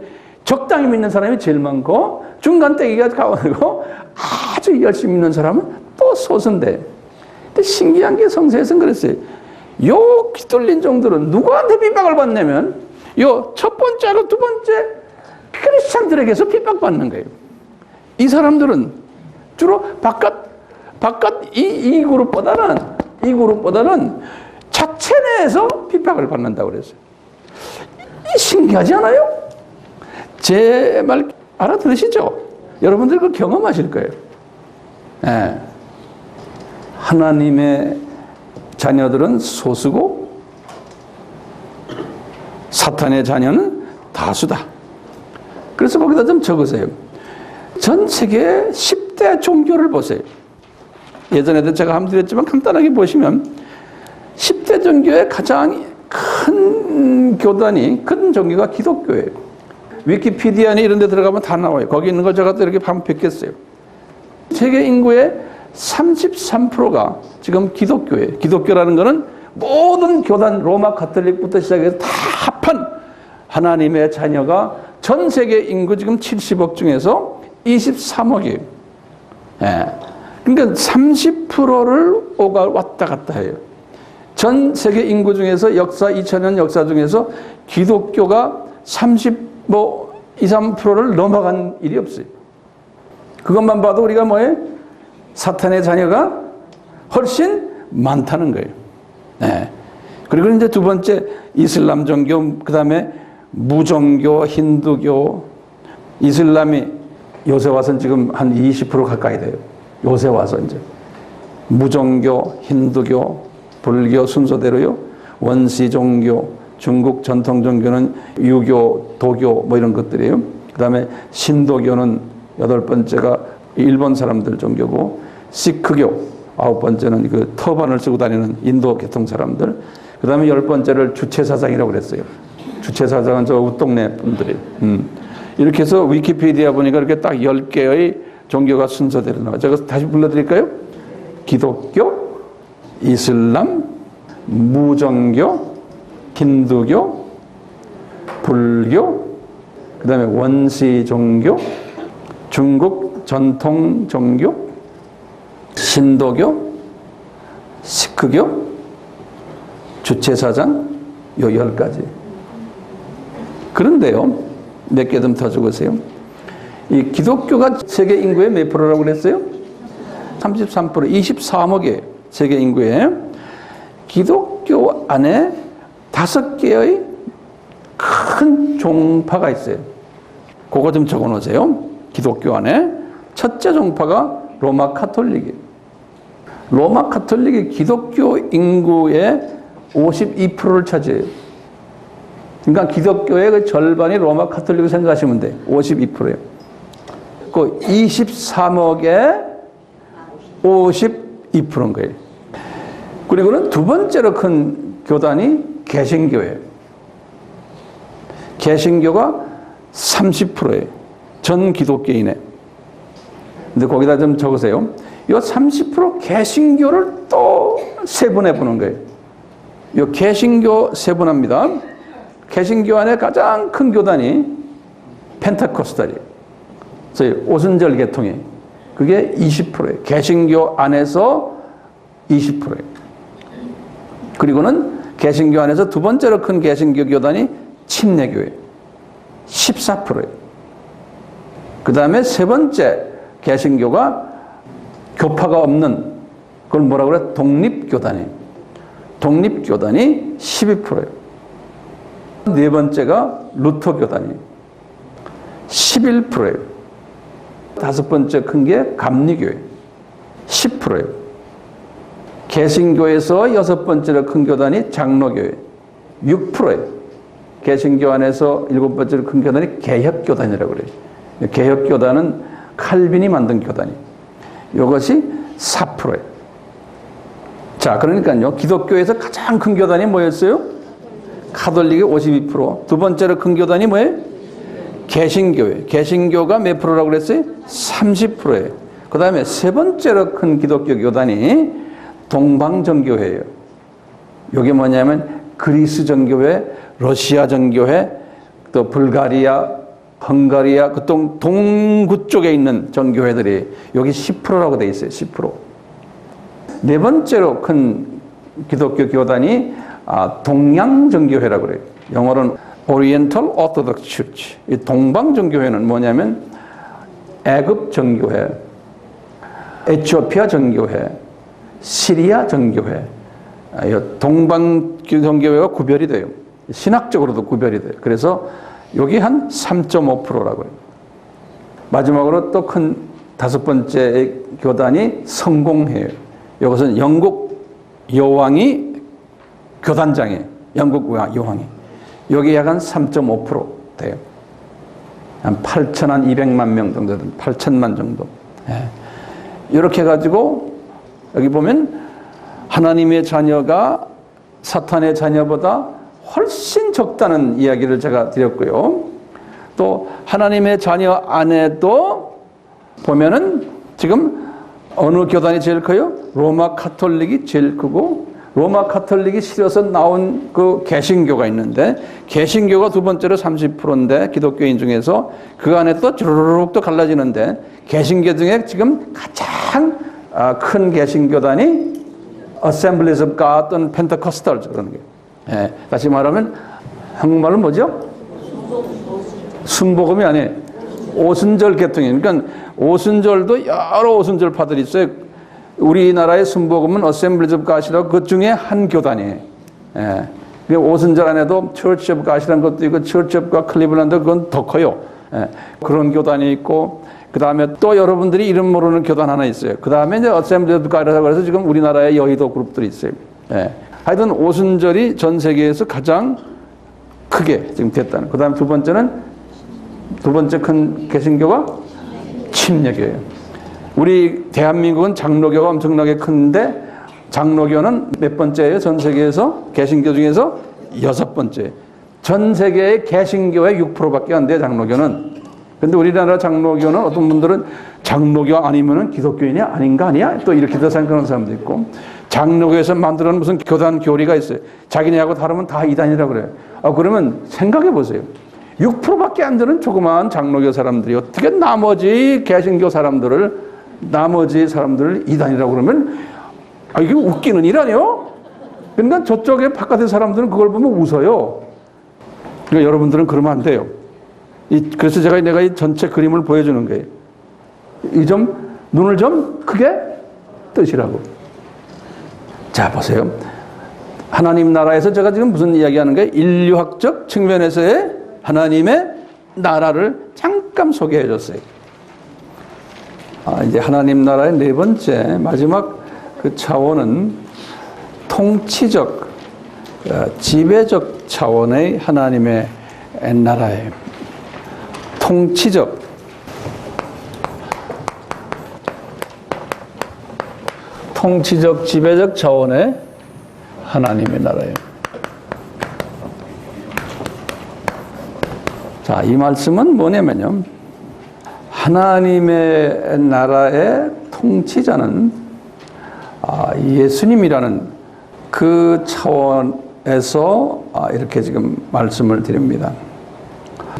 적당히 믿는 사람이 제일 많고 중간대기가 가고 아주 열심히 믿는 사람은 또 솟은데, 근데 신기한 게 성서에서는 그랬어요. 요 기둘린 종들은 누구한테 핍박을 받냐면 요 첫 번째하고 두 번째 크리스찬들에게서 핍박받는 거예요. 이 사람들은 주로 바깥 바깥 이 그룹보다는 자체 내에서 핍박을 받는다고 그랬어요. 신기하지 않아요? 제 말 알아들으시죠? 여러분들 그 경험하실 거예요. 예. 하나님의 자녀들은 소수고 사탄의 자녀는 다수다. 그래서 거기다 좀 적으세요. 전 세계 10대 종교를 보세요. 예전에도 제가 한번 드렸지만 간단하게 보시면 10대 종교의 가장 큰 교단이, 큰 종교가 기독교예요. 위키피디아니 이런 데 들어가면 다 나와요. 거기 있는 걸 제가 또 이렇게 한번 뵙겠어요. 세계 인구의 33%가 지금 기독교예요. 기독교라는 것은 모든 교단, 로마 가톨릭부터 시작해서 다 합한 하나님의 자녀가 전 세계 인구 지금 70억 중에서 23억이에요. 예. 그러니까 30%를 왔다 갔다 해요. 전 세계 인구 중에서 역사 2000년 역사 중에서 기독교가 23%를 넘어간 일이 없어요. 그것만 봐도 우리가 뭐예요? 사탄의 자녀가 훨씬 많다는 거예요. 네. 그리고 이제 두 번째 이슬람 종교, 그 다음에 무종교, 힌두교, 이슬람이 요새 와서는 지금 한 20% 가까이 돼요. 요새 와서 이제 무종교, 힌두교, 불교 순서대로요. 원시 종교, 중국 전통 종교는 유교, 도교 뭐 이런 것들이에요. 그 다음에 신도교는 8번째가 일본 사람들 종교고, 시크교 9번째는 그 터반을 쓰고 다니는 인도 계통 사람들. 그 다음에 10번째를 주체사상이라고 그랬어요. 주체사상은 저 웃동네 분들이. 이렇게 해서 위키피디아 보니까 이렇게 딱 10개의 종교가 순서대로 나와요. 제가 다시 불러드릴까요? 기독교, 이슬람, 무종교, 힌두교, 불교, 그 다음에 원시 종교, 중국 전통 종교, 신도교, 시크교, 주체사상, 요 10가지. 그런데요, 몇 개 좀 더 적으세요. 이 기독교가 세계 인구의 몇 프로라고 그랬어요? 33%, 23억이에요. 세계 인구에. 기독교 안에 5개의 큰 종파가 있어요. 그거 좀 적어 놓으세요. 기독교 안에. 첫째 종파가 로마 가톨릭이에요. 로마 가톨릭이 기독교 인구의 52%를 차지해요. 그러니까 기독교의 그 절반이 로마 가톨릭을 생각하시면 돼요. 52%예요. 그 23억에 52%인 거예요. 그리고는 두 번째로 큰 교단이 개신교예요. 개신교가 30%예요. 전 기독교인의. 근데 거기다 좀 적으세요. 이 30% 개신교를 또 세분해 보는 거예요. 이 개신교 세분합니다. 개신교 안에 가장 큰 교단이 펜테코스탈이에요. 저희 오순절 계통이. 그게 20%예요. 개신교 안에서 20%예요. 그리고는 개신교 안에서 두 번째로 큰 개신교 교단이 침례교예요. 14%예요. 그 다음에 세 번째 개신교가 교파가 없는, 그걸 뭐라고 그래? 독립교단이에요. 독립교단이 12%예요. 네 번째가 루터교단이에요. 11%예요. 다섯 번째 큰 게 감리교예요. 10%예요. 개신교에서 여섯 번째로 큰 교단이 장로교예요. 6%예요. 개신교 안에서 일곱 번째로 큰 교단이 개혁교단이라고 그래요. 개혁교단은 칼빈이 만든 교단이에요. 이것이 4%예요. 자, 그러니까요. 기독교에서 가장 큰 교단이 뭐였어요? 가톨릭이 52%. 두 번째로 큰 교단이 뭐예요? 개신교예요. 개신교가 몇 프로라고 그랬어요? 30%예요. 그 다음에 세 번째로 큰 기독교 교단이 동방정교회예요. 이게 뭐냐면 그리스 정교회, 러시아 정교회, 또 불가리아, 헝가리아, 그 동구 쪽에 있는 정교회들이 여기 10%라고 돼 있어요. 10%. 네 번째로 큰 기독교 교단이 동양 정교회라고 그래요. 영어로는 Oriental Orthodox Church. 이 동방 정교회는 뭐냐면 애굽 정교회, 에티오피아 정교회, 시리아 정교회, 동방 정교회가 구별이 돼요. 신학적으로도 구별이 돼요. 그래서 여기 한 3.5%라고 해요. 마지막으로 또 큰 5번째 교단이 성공회예요. 이것은 영국 여왕이 교단장이에요. 영국 여왕이. 여기 약 한 3.5% 돼요. 한 8,200만 명 정도, 8천만 정도. 예. 이렇게 해가지고 여기 보면 하나님의 자녀가 사탄의 자녀보다 훨씬 적다는 이야기를 제가 드렸고요. 또 하나님의 자녀 안에도 보면은 지금 어느 교단이 제일 커요? 로마 가톨릭이 제일 크고, 로마 가톨릭이 실어서 나온 그 개신교가 있는데, 개신교가 두 번째로 30%인데 기독교인 중에서 그 안에 또 주르륵 또 갈라지는데, 개신교 중에 지금 가장 큰 개신교단이 Assemblies of God 또는 Pentecostal 그러는 거예요. 예, 다시 말하면 한국말로 뭐죠? 순복음이 아니에요. 오순절 계통이에요. 그러니까 오순절도 여러 오순절파들이 있어요. 우리나라의 순복음은 Assemblies of God이라고 그 중에 한 교단이에요. 예. 오순절 안에도 Church of God이라는 것도 있고 Church of God 클리블랜드 그건 더 커요. 예. 그런 교단이 있고, 그 다음에 또 여러분들이 이름 모르는 교단 하나 있어요. 그 다음에 이제 Assemblies of God이라고 해서 지금 우리나라의 여의도 그룹들이 있어요. 예. 하여튼 오순절이 전 세계에서 가장 크게 지금 됐다는. 그 다음 두 번째 큰 개신교가 침례교예요. 우리 대한민국은 장로교가 엄청나게 큰데, 장로교는 몇 번째예요? 전 세계에서 개신교 중에서 6번째. 전 세계의 개신교의 6%밖에 안 돼요, 장로교는. 근데 우리나라 장로교는 어떤 분들은 장로교 아니면은 기독교인이 아니야? 또 이렇게 생각하는 사람도 있고, 장로교에서 만들어놓은 무슨 교단 교리가 있어요. 자기네하고 다르면 다 이단이라고 그래요. 그러면 생각해 보세요. 6%밖에 안 되는 조그마한 장로교 사람들이 어떻게 나머지 개신교 나머지 사람들을 이단이라고 그러면, 이게 웃기는 일 아니에요? 그러니까 저쪽에 바깥의 사람들은 그걸 보면 웃어요. 그러니까 여러분들은 그러면 안 돼요. 그래서 내가 이 전체 그림을 보여주는 거예요. 눈을 좀 크게 뜨시라고. 자, 보세요. 하나님 나라에서 제가 지금 무슨 이야기하는 거예요? 인류학적 측면에서의 하나님의 나라를 잠깐 소개해 줬어요. 이제 하나님 나라의 네 번째, 마지막 그 차원은 통치적, 지배적 차원의 하나님의 나라예요. 통치적, 지배적 차원의 하나님의 나라예요. 자, 이 말씀은 뭐냐면요. 하나님의 나라의 통치자는 예수님이라는 그 차원에서 이렇게 지금 말씀을 드립니다.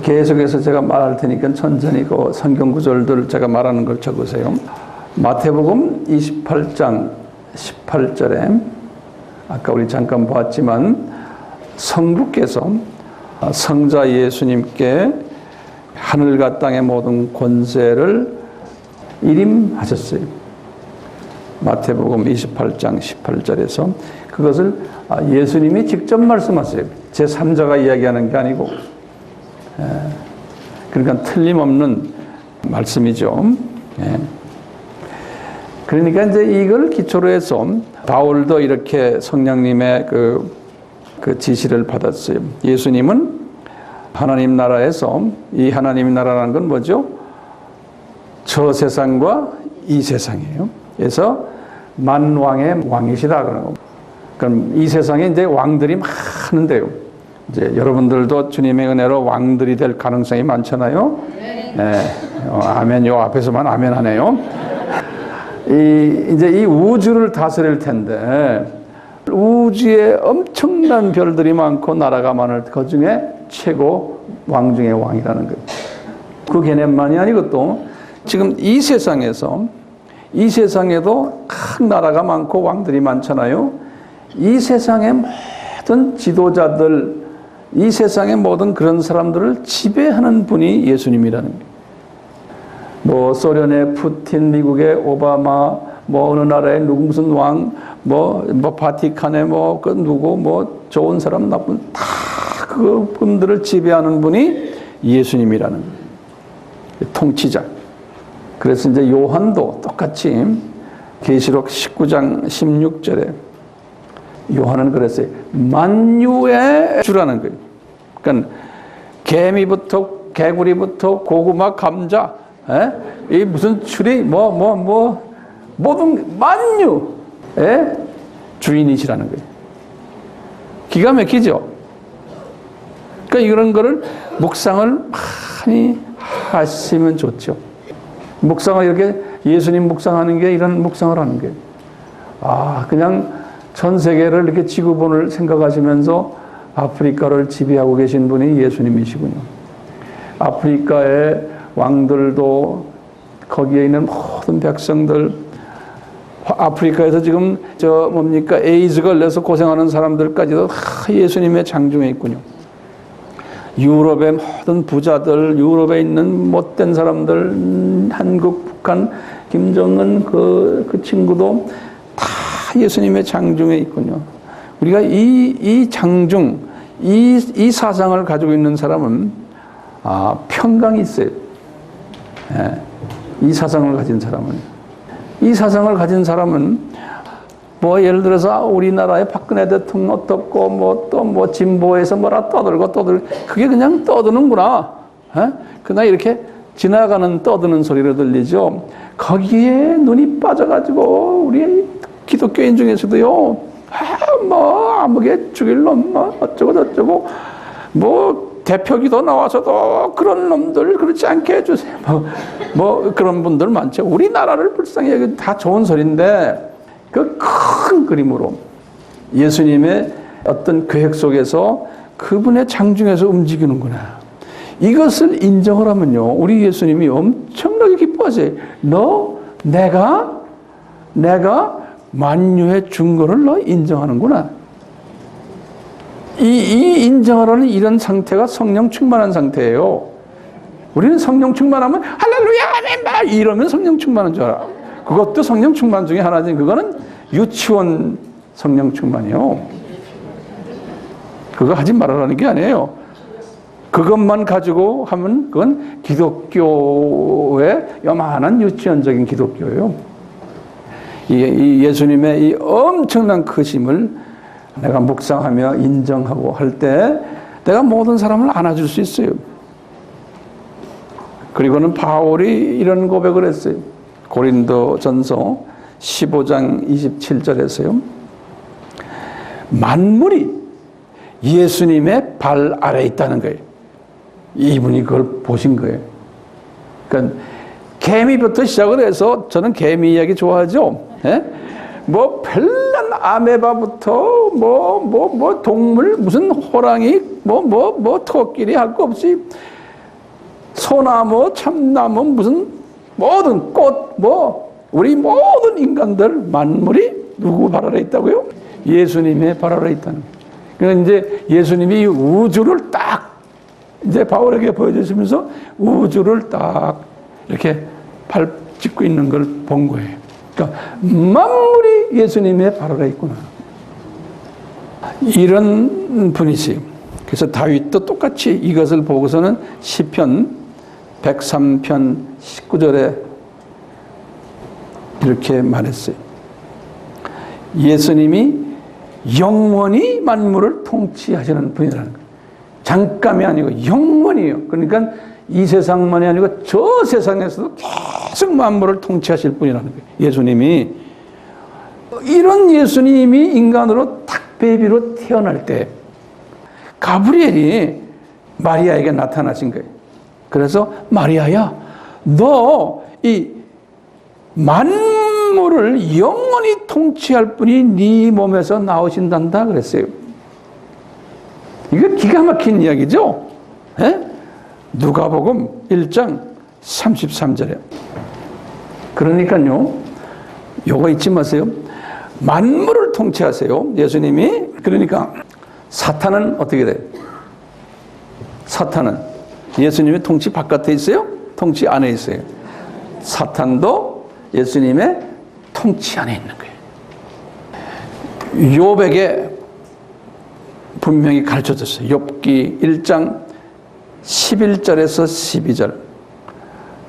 계속해서 제가 말할 테니까 천천히 그 성경 구절들 제가 말하는 걸 적으세요. 마태복음 28장 18절에 아까 우리 잠깐 봤지만 성부께서 성자 예수님께 하늘과 땅의 모든 권세를 일임하셨어요. 마태복음 28장 18절에서 그것을 예수님이 직접 말씀하세요. 제3자가 이야기하는 게 아니고. 그러니까 틀림없는 말씀이죠. 그러니까 이제 이걸 기초로 해서 바울도 이렇게 성령님의 그 지시를 받았어요. 예수님은 하나님 나라에서, 이 하나님 나라라는 건 뭐죠? 저 세상과 이 세상이에요. 그래서 만왕의 왕이시다 그러는 거. 그럼 이 세상에 이제 왕들이 많은데요. 이제 여러분들도 주님의 은혜로 왕들이 될 가능성이 많잖아요. 네. 아멘. 요 앞에서만 아멘 하네요. 이제 이 우주를 다스릴 텐데, 우주에 엄청난 별들이 많고 나라가 많을 그 중에 최고 왕 중의 왕이라는 거예요. 그 개념만이 아니고 또 지금 이 세상에도 큰 나라가 많고 왕들이 많잖아요. 이 세상의 모든 지도자들, 이 세상의 모든 그런 사람들을 지배하는 분이 예수님이라는 거예요. 뭐 소련의 푸틴, 미국의 오바마, 뭐 어느 나라의 누구 무슨 왕, 뭐 바티칸의 뭐 그 누구 뭐 좋은 사람 나쁜 다 그분들을 지배하는 분이 예수님이라는 통치자. 그래서 이제 요한도 똑같이 계시록 19장 16절에 요한은 그랬어요. 만유의 주라는 거예요. 그러니까 개미부터 개구리부터 고구마, 감자, 이 무슨 추리, 모든 만유의 주인이시라는 거예요. 기가 막히죠? 그러니까 이런 거를 묵상을 많이 하시면 좋죠. 묵상을 이렇게 예수님 묵상하는 게 이런 묵상을 하는 거예요. 그냥 전 세계를 이렇게 지구본을 생각하시면서 아프리카를 지배하고 계신 분이 예수님이시군요. 아프리카의 왕들도 거기에 있는 모든 백성들, 아프리카에서 지금 에이즈 걸려서 고생하는 사람들까지도 예수님의 장중에 있군요. 유럽의 모든 부자들, 유럽에 있는 못된 사람들, 한국, 북한, 김정은 그 친구도 다 예수님의 장중에 있군요. 우리가 이 장중, 이 사상을 가지고 있는 사람은 평강이 있어요. 이 사상을 가진 사람은 뭐 예를 들어서 우리나라의 박근혜 대통령 어떻고 또 진보에서 뭐라 떠들고 그게 그냥 떠드는구나. 그냥 이렇게 지나가는 떠드는 소리로 들리죠. 거기에 눈이 빠져가지고 우리 기독교인 중에서도요. 아무개 죽일 놈 어쩌고 저쩌고 대표기도 나와서도 그런 놈들 그렇지 않게 해주세요. 그런 분들 많죠. 우리나라를 불쌍히 여기 다 좋은 소리인데 그 큰 그림으로 예수님의 어떤 계획 속에서 그분의 장중에서 움직이는구나. 이것을 인정을 하면요. 우리 예수님이 엄청나게 기뻐하세요. 내가 만유의 중거를 너 인정하는구나. 이 인정을 하는 이런 상태가 성령 충만한 상태예요. 우리는 성령 충만하면 할렐루야 아멘 막 이러면 성령 충만한 줄 알아. 그것도 성령 충만 중에 하나지. 그거는 유치원 성령 충만이요. 그거 하지 말아라는 게 아니에요. 그것만 가지고 하면 그건 기독교의 요만한 유치원적인 기독교예요. 이 예수님의 이 엄청난 크심을 내가 묵상하며 인정하고 할 때 내가 모든 사람을 안아줄 수 있어요. 그리고는 바울이 이런 고백을 했어요. 고린도전서 15장 27절에서요. 만물이 예수님의 발 아래에 있다는 거예요. 이분이 그걸 보신 거예요. 그러니까 개미부터 시작을 해서 저는 개미 이야기 좋아하죠. 별난 아메바부터 동물 무슨 호랑이 토끼리 할 거 없이 소나무 참나무 무슨 모든 꽃 우리 모든 인간들 만물이 누구 발 아래 있다고요? 예수님의 발 아래 있다는 거예요. 그러니까 이제 예수님이 우주를 딱 이제 바울에게 보여주시면서 우주를 딱 이렇게 발 짚고 있는 걸 본 거예요. 그러니까 만물이 예수님의 발 아래 있구나. 이런 분이세요. 그래서 다윗도 똑같이 이것을 보고서는 시편 103편 19절에 이렇게 말했어요. 예수님이 영원히 만물을 통치하시는 분이라는 거예요. 잠깐이 아니고 영원히요. 그러니까 이 세상만이 아니고 저 세상에서도 계속 만물을 통치하실 분이라는 거예요. 예수님이. 이런 예수님이 인간으로 탁배비로 태어날 때 가브리엘이 마리아에게 나타나신 거예요. 그래서 마리아야, 너 이 만물을 영원히 통치할 분이 네 몸에서 나오신단다 그랬어요. 이거 기가 막힌 이야기죠? 누가복음 1장 33절에. 그러니까요, 요거 잊지 마세요. 만물을 통치하세요, 예수님이. 그러니까 사탄은 어떻게 돼요? 사탄은 예수님의 통치 바깥에 있어요? 통치 안에 있어요? 사탄도 예수님의 통치 안에 있는 거예요. 욥에게 분명히 가르쳐줬어요. 욥기 1장 11절에서 12절,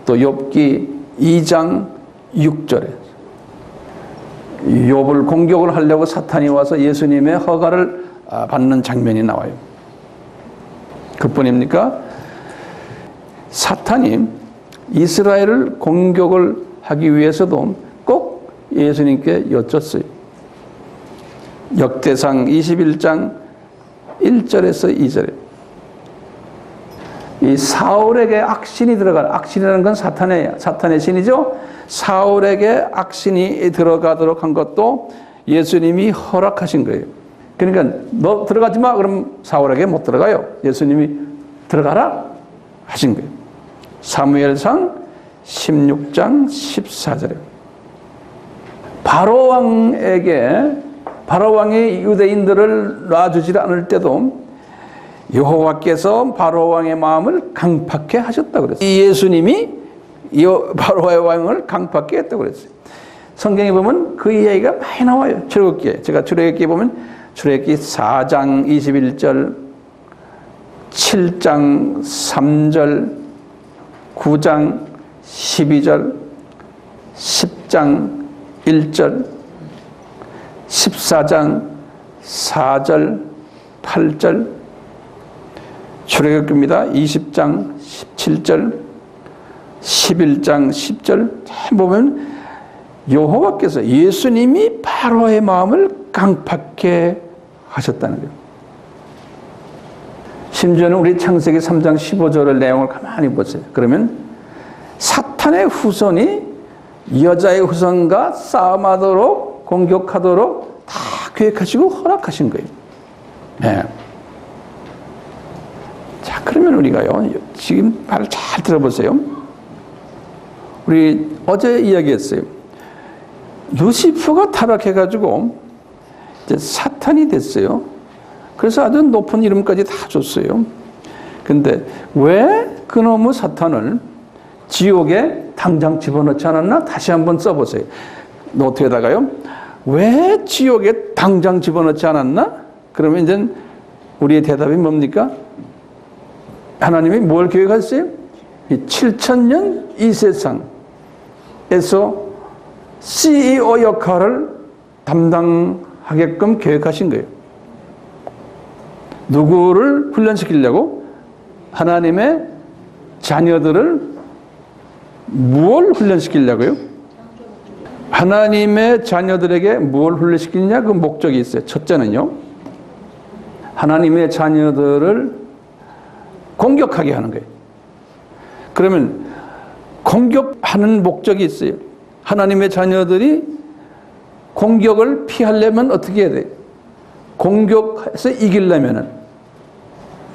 또 욥기 2장 6절에 욥을 공격을 하려고 사탄이 와서 예수님의 허가를 받는 장면이 나와요. 그뿐입니까? 사탄이 이스라엘을 공격을 하기 위해서도 꼭 예수님께 여쭙어요. 역대상 21장 1절에서 2절에 이 사울에게 악신이 들어가는, 악신이라는 건 사탄의 신이죠. 사울에게 악신이 들어가도록 한 것도 예수님이 허락하신 거예요. 그러니까 너 들어가지 마, 그럼 사울에게 못 들어가요. 예수님이 들어가라 하신 거예요. 사무엘상 16장 14절에 바로 왕이 유대인들을 놔주지 않을 때도 여호와께서 바로 왕의 마음을 강팍해 하셨다고 그랬어요. 예수님이 바로의 왕을 강팍해 했다고 그랬어요. 성경에 보면 그 이야기가 많이 나와요. 출애굽기에. 제가 출애굽기에 보면 출애굽기 4장 21절, 7장 3절, 9장 12절, 10장 1절, 14장 4절, 8절, 출애굽기입니다. 20장 17절, 11장 10절 보면 여호와께서 예수님이 바로의 마음을 강팍해 하셨다는 거예요. 심지어는 우리 창세기 3장 15절의 내용을 가만히 보세요. 그러면 사탄의 후손이 여자의 후손과 싸움하도록, 공격하도록 다 계획하시고 허락하신 거예요. 네. 자, 그러면 우리가요, 지금 말을 잘 들어보세요. 우리 어제 이야기했어요. 루시퍼가 타락해가지고 이제 사탄이 됐어요. 그래서 아주 높은 이름까지 다 줬어요. 근데 왜 그놈의 사탄을 지옥에 당장 집어넣지 않았나? 다시 한번 써보세요. 노트에다가요. 왜 지옥에 당장 집어넣지 않았나? 그러면 이제 우리의 대답이 뭡니까? 하나님이 뭘 계획하셨어요? 이 7000년 이 세상에서 CEO 역할을 담당하게끔 계획하신 거예요. 누구를 훈련시키려고? 하나님의 자녀들을 무엇을 훈련시키려고요? 하나님의 자녀들에게 무엇을 훈련시키느냐? 그 목적이 있어요. 첫째는요, 하나님의 자녀들을 공격하게 하는 거예요. 그러면 공격하는 목적이 있어요. 하나님의 자녀들이 공격을 피하려면 어떻게 해야 돼요? 공격해서 이기려면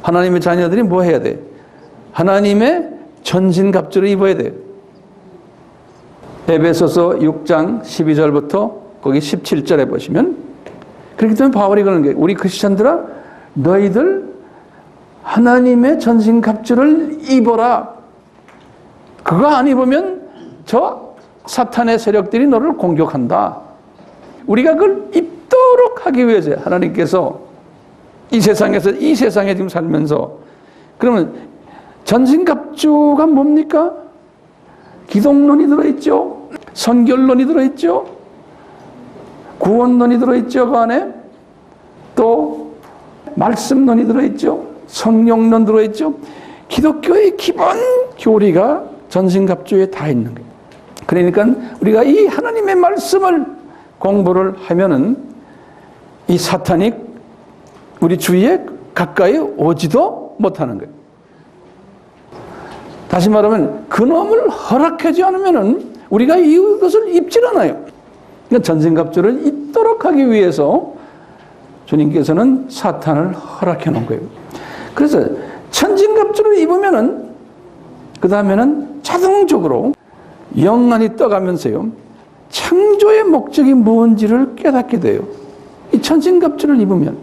하나님의 자녀들이 뭐 해야 돼요? 하나님의 전신갑주를 입어야 돼요. 에베소서 6장 12절부터 거기 17절에 보시면, 그렇기 때문에 바울이 그러는 거예요. 우리 크리스천들아, 너희들 하나님의 전신갑주를 입어라. 그거 안 입으면 저 사탄의 세력들이 너를 공격한다. 우리가 그걸 입도록 하기 위해서 하나님께서 이 세상에 지금 살면서, 그러면 전신갑주가 뭡니까? 기독론이 들어있죠. 선결론이 들어있죠. 구원론이 들어있죠. 그 안에 또 말씀론이 들어있죠. 성령론 들어있죠. 기독교의 기본 교리가 전신갑주에 다 있는 거예요. 그러니까 우리가 이 하나님의 말씀을 공부를 하면은 이 사탄이 우리 주위에 가까이 오지도 못하는 거예요. 다시 말하면 그놈을 허락하지 않으면은 우리가 이것을 입질 않아요. 그러니까 전신갑주를 입도록 하기 위해서 주님께서는 사탄을 허락해 놓은 거예요. 그래서 전신갑주를 입으면은 그 다음에는 자동적으로 영안이 떠가면서요, 창조의 목적이 뭔지를 깨닫게 돼요. 이 전신갑주를 입으면,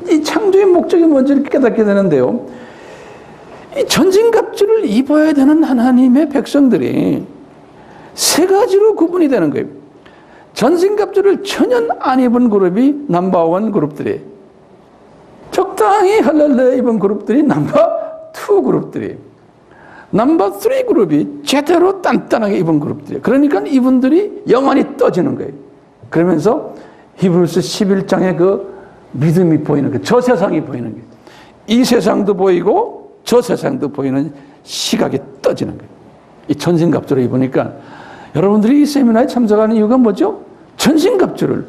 이 창조의 목적이 뭔지를 깨닫게 되는데요. 이 전신갑주를 입어야 되는 하나님의 백성들이 세 가지로 구분이 되는 거예요. 전신갑주를 전혀 안 입은 그룹이 넘버1 그룹들이, 적당히 할렐루야 입은 그룹들이 넘버2 그룹들이, 넘버3 그룹이 제대로 단단하게 입은 그룹들이에요. 그러니까 이분들이 영원히 떠지는 거예요. 그러면서 히브리서 11장에 그 믿음이 보이는 거예요. 저 세상이 보이는 거예요. 이 세상도 보이고 저 세상도 보이는 시각이 떠지는 거예요. 이 전신갑주를 입으니까 여러분들이 이 세미나에 참석하는 이유가 뭐죠? 전신갑주를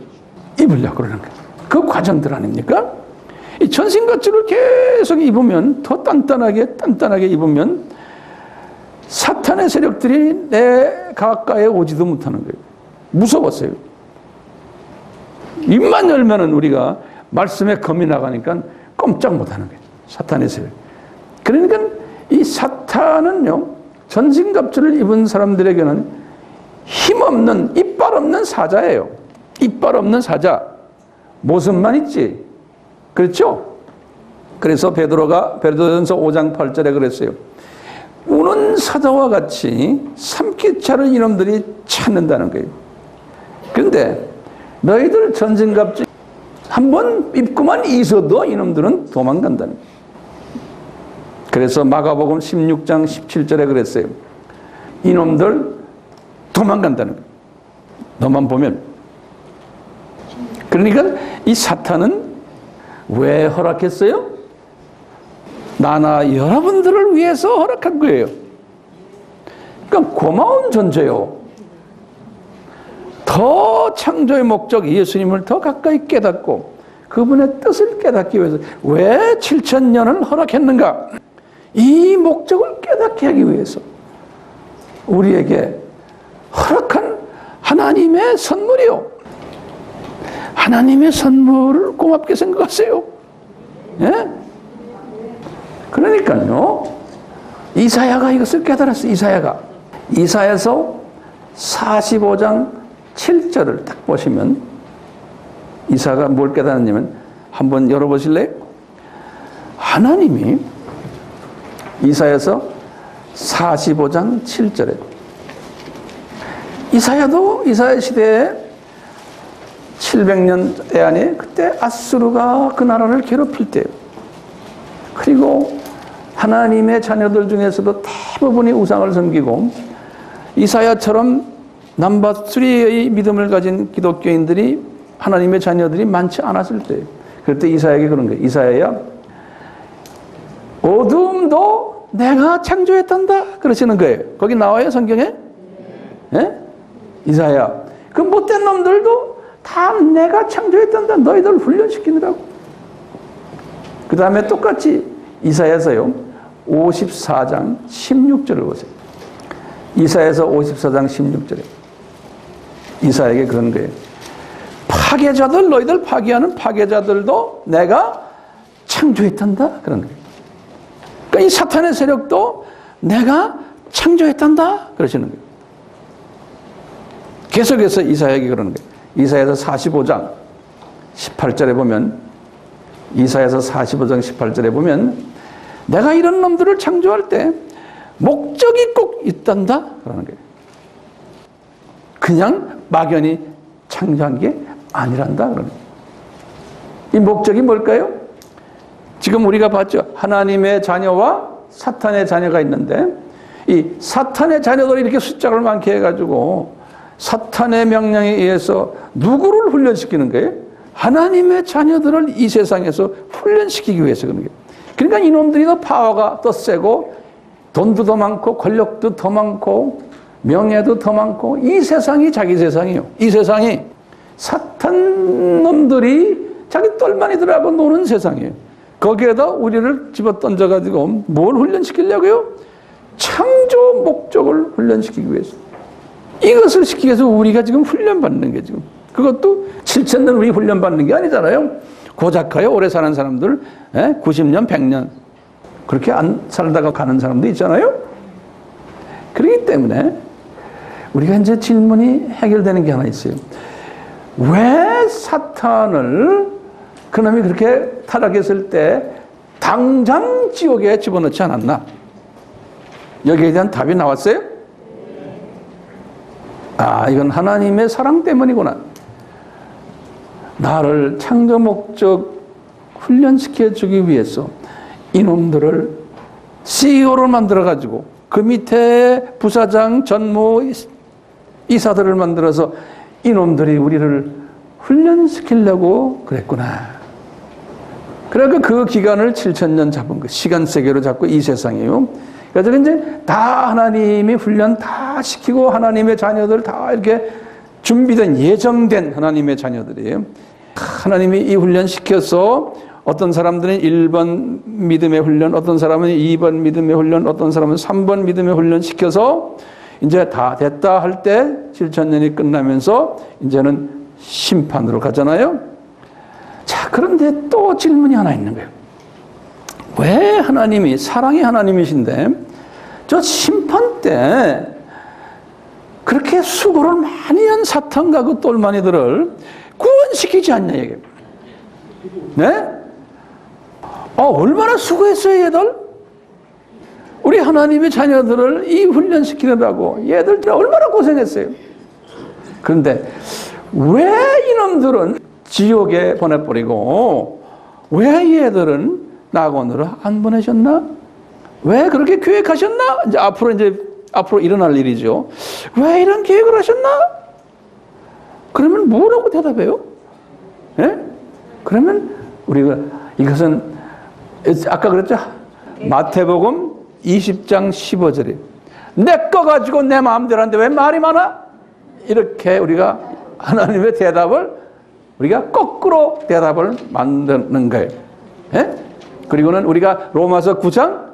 입으려고 그러는 거예요. 그 과정들 아닙니까? 이 전신갑주를 계속 입으면, 더 단단하게 입으면 사탄의 세력들이 내 가까이 오지도 못하는 거예요. 무서웠어요. 입만 열면은 우리가 말씀에 검이 나가니까 꼼짝 못하는 거예요. 사탄의 세력. 그러니까 이 사탄은요, 전신갑주를 입은 사람들에게는 힘없는, 이빨 없는 사자예요. 이빨 없는 사자. 모습만 있지. 그렇죠? 그래서 베드로전서 5장 8절에 그랬어요. 우는 사자와 같이 삼키차를 이놈들이 찾는다는 거예요. 그런데 너희들 전신갑주 한번 입고만 있어도 이놈들은 도망간다는 거예요. 그래서 마가복음 16장 17절에 그랬어요. 이놈들 도망간다는 거예요. 너만 보면. 그러니까 이 사탄은 왜 허락했어요? 나나 여러분들을 위해서 허락한 거예요. 그러니까 고마운 존재요. 더 창조의 목적 예수님을 더 가까이 깨닫고 그분의 뜻을 깨닫기 위해서 왜 7,000년을 허락했는가? 이 목적을 깨닫게 하기 위해서 우리에게 허락한 하나님의 선물이요. 하나님의 선물을 고맙게 생각하세요. 예? 그러니까요, 이사야가 이것을 깨달았어요. 이사야서 45장 7절을 딱 보시면 이사야가 뭘 깨달았냐면, 한번 열어보실래요? 하나님이 이사야서 45장 7절에, 이사야도 이사야 시대에 700년 때 안에 그때 아수르가 그 나라를 괴롭힐 때예요. 그리고 하나님의 자녀들 중에서도 대부분이 우상을 섬기고 이사야처럼 넘버3의 믿음을 가진 기독교인들이, 하나님의 자녀들이 많지 않았을 때예요. 그때 이사야에게 그런 거예요. 이사야야, 어둠도 내가 창조했단다 그러시는 거예요. 거기 나와요, 성경에? 예? 이사야, 그 못된 놈들도 다 내가 창조했단다. 너희들 훈련시키느라고. 그 다음에 똑같이 이사야서요 54장 16절을 보세요. 이사야서 54장 16절에 이사야에게 그런 거예요. 파괴자들, 너희들 파괴하는 파괴자들도 내가 창조했단다 그런 거예요. 그러니까 이 사탄의 세력도 내가 창조했단다 그러시는 거예요. 계속해서 이사야에게 그러는 거예요. 이사야서 45장 18절에 보면, 이사야서 45장 18절에 보면 내가 이런 놈들을 창조할 때 목적이 꼭 있단다 그러는 거예요. 그냥 막연히 창조한 게 아니란다 그러는 거예요. 이 목적이 뭘까요? 지금 우리가 봤죠. 하나님의 자녀와 사탄의 자녀가 있는데, 이 사탄의 자녀들이 이렇게 숫자를 많게 해가지고 사탄의 명령에 의해서 누구를 훈련시키는 거예요? 하나님의 자녀들을 이 세상에서 훈련시키기 위해서 그런 거예요. 그러니까 이놈들이 더 파워가 더 세고 돈도 더 많고 권력도 더 많고 명예도 더 많고, 이 세상이 자기 세상이에요. 이 세상이 사탄 놈들이 자기 똘마니들하고 노는 세상이에요. 거기에다 우리를 집어 던져가지고 뭘 훈련시키려고요? 창조 목적을 훈련시키기 위해서. 이것을 시키기 위해서 우리가 지금 훈련받는 게 지금, 그것도 7,000년 우리 훈련받는 게 아니잖아요. 고작하여 오래 사는 사람들 90년, 100년 그렇게 안 살다가 가는 사람도 있잖아요. 그렇기 때문에 우리가 이제 질문이 해결되는 게 하나 있어요. 왜 사탄을, 그놈이 그렇게 타락했을 때 당장 지옥에 집어넣지 않았나? 여기에 대한 답이 나왔어요? 이건 하나님의 사랑 때문이구나. 나를 창조 목적 훈련시켜 주기 위해서 이놈들을 CEO를 만들어가지고 그 밑에 부사장, 전무, 이사들을 만들어서 이놈들이 우리를 훈련시키려고 그랬구나. 그러니까 그 기간을 7,000년 잡은 거, 시간 세계로 잡고 이 세상이에요. 그래서 이제 다 하나님이 훈련 다 시키고 하나님의 자녀들 다 이렇게 준비된, 예정된 하나님의 자녀들이에요. 하나님이 이 훈련 시켜서 어떤 사람들은 1번 믿음의 훈련, 어떤 사람은 2번 믿음의 훈련, 어떤 사람은 3번 믿음의 훈련 시켜서 이제 다 됐다 할 때 7,000년이 끝나면서 이제는 심판으로 가잖아요. 자, 그런데 또 질문이 하나 있는 거예요. 왜 하나님이, 사랑의 하나님이신데 저 심판 때 그렇게 수고를 많이 한 사탄과 그 똘마니들을 구원시키지 않냐 이게. 네? 얼마나 수고했어요 얘들? 우리 하나님의 자녀들을 이 훈련시키느라고 얘들 얼마나 고생했어요. 그런데 왜 이놈들은 지옥에 보내버리고 왜 얘들은 낙원으로 안 보내셨나? 왜 그렇게 계획하셨나? 이제 앞으로 일어날 일이죠. 왜 이런 계획을 하셨나? 그러면 뭐라고 대답해요? 예? 그러면 우리가 이것은 아까 그랬죠? 마태복음 20장 15절에 내 거 가지고 내 마음대로 하는데 왜 말이 많아? 이렇게 우리가 하나님의 대답을 우리가 거꾸로 대답을 만드는 거예요. 예? 그리고는 우리가 로마서 9장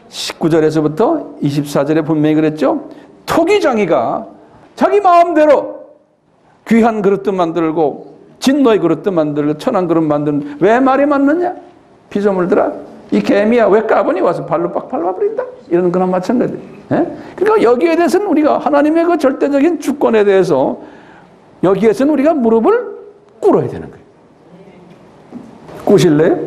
19절에서부터 24절에 분명히 그랬죠. 토기장이가 자기 마음대로 귀한 그릇도 만들고 진노의 그릇도 만들고 천한 그릇 만드는 왜 말이 맞느냐? 피조물들아 이 개미야 왜 까보니 와서 발로 빡 밟아버린다? 이런 거나 마찬가지. 예? 그러니까 여기에 대해서는 우리가 하나님의 그 절대적인 주권에 대해서 여기에서는 우리가 무릎을 꿇어야 되는 거예요. 꿇으실래요?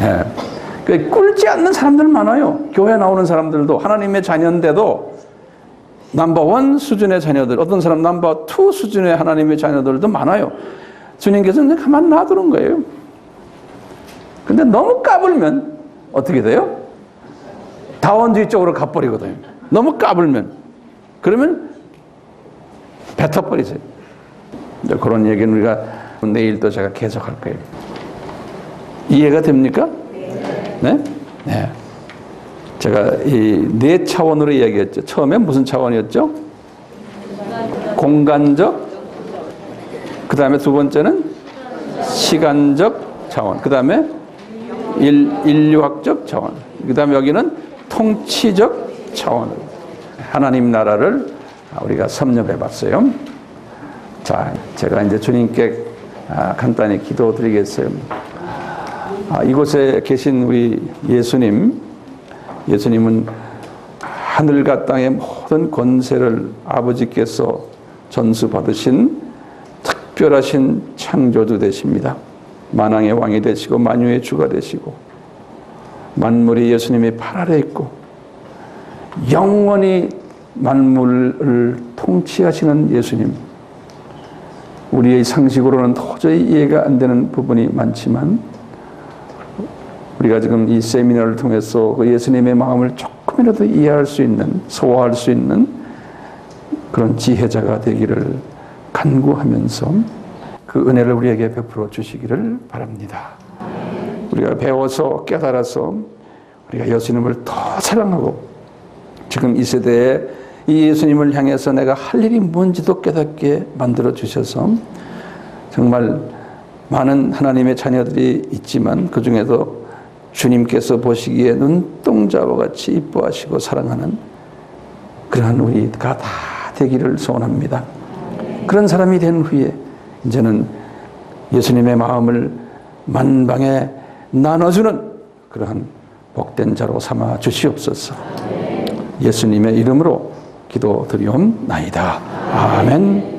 예. 꿇지 않는 사람들 많아요. 교회 나오는 사람들도 하나님의 자녀인데도 넘버1 수준의 자녀들, 어떤 사람 넘버2 수준의 하나님의 자녀들도 많아요. 주님께서는 가만 놔두는 거예요. 근데 너무 까불면 어떻게 돼요? 다원주의 쪽으로 가버리거든요. 너무 까불면. 그러면 뱉어버리세요. 그런 얘기는 우리가 내일 또 제가 계속할 거예요. 이해가 됩니까? 네? 네. 제가 이 네 차원으로 이야기했죠. 처음에 무슨 차원이었죠? 공간적. 그 다음에 두 번째는 시간적 차원. 그 다음에 인류학적 차원. 그 다음에 여기는 통치적 차원. 하나님 나라를 우리가 섭렵해 봤어요. 자, 제가 이제 주님께 간단히 기도드리겠어요. 이곳에 계신 우리 예수님은 하늘과 땅의 모든 권세를 아버지께서 전수받으신 특별하신 창조주 되십니다. 만왕의 왕이 되시고 만유의 주가 되시고 만물이 예수님의 팔 아래 있고 영원히 만물을 통치하시는 예수님. 우리의 상식으로는 도저히 이해가 안 되는 부분이 많지만 우리가 지금 이 세미나를 통해서 그 예수님의 마음을 조금이라도 이해할 수 있는, 소화할 수 있는 그런 지혜자가 되기를 간구하면서 그 은혜를 우리에게 베풀어 주시기를 바랍니다. 우리가 배워서 깨달아서 우리가 예수님을 더 사랑하고 지금 이 세대에 이 예수님을 향해서 내가 할 일이 뭔지도 깨닫게 만들어 주셔서 정말 많은 하나님의 자녀들이 있지만 그 중에도 주님께서 보시기에 눈동자와 같이 이뻐하시고 사랑하는 그러한 우리가 다 되기를 소원합니다. 그런 사람이 된 후에 이제는 예수님의 마음을 만방에 나눠주는 그러한 복된 자로 삼아 주시옵소서. 예수님의 이름으로 기도드리옵나이다. 아멘.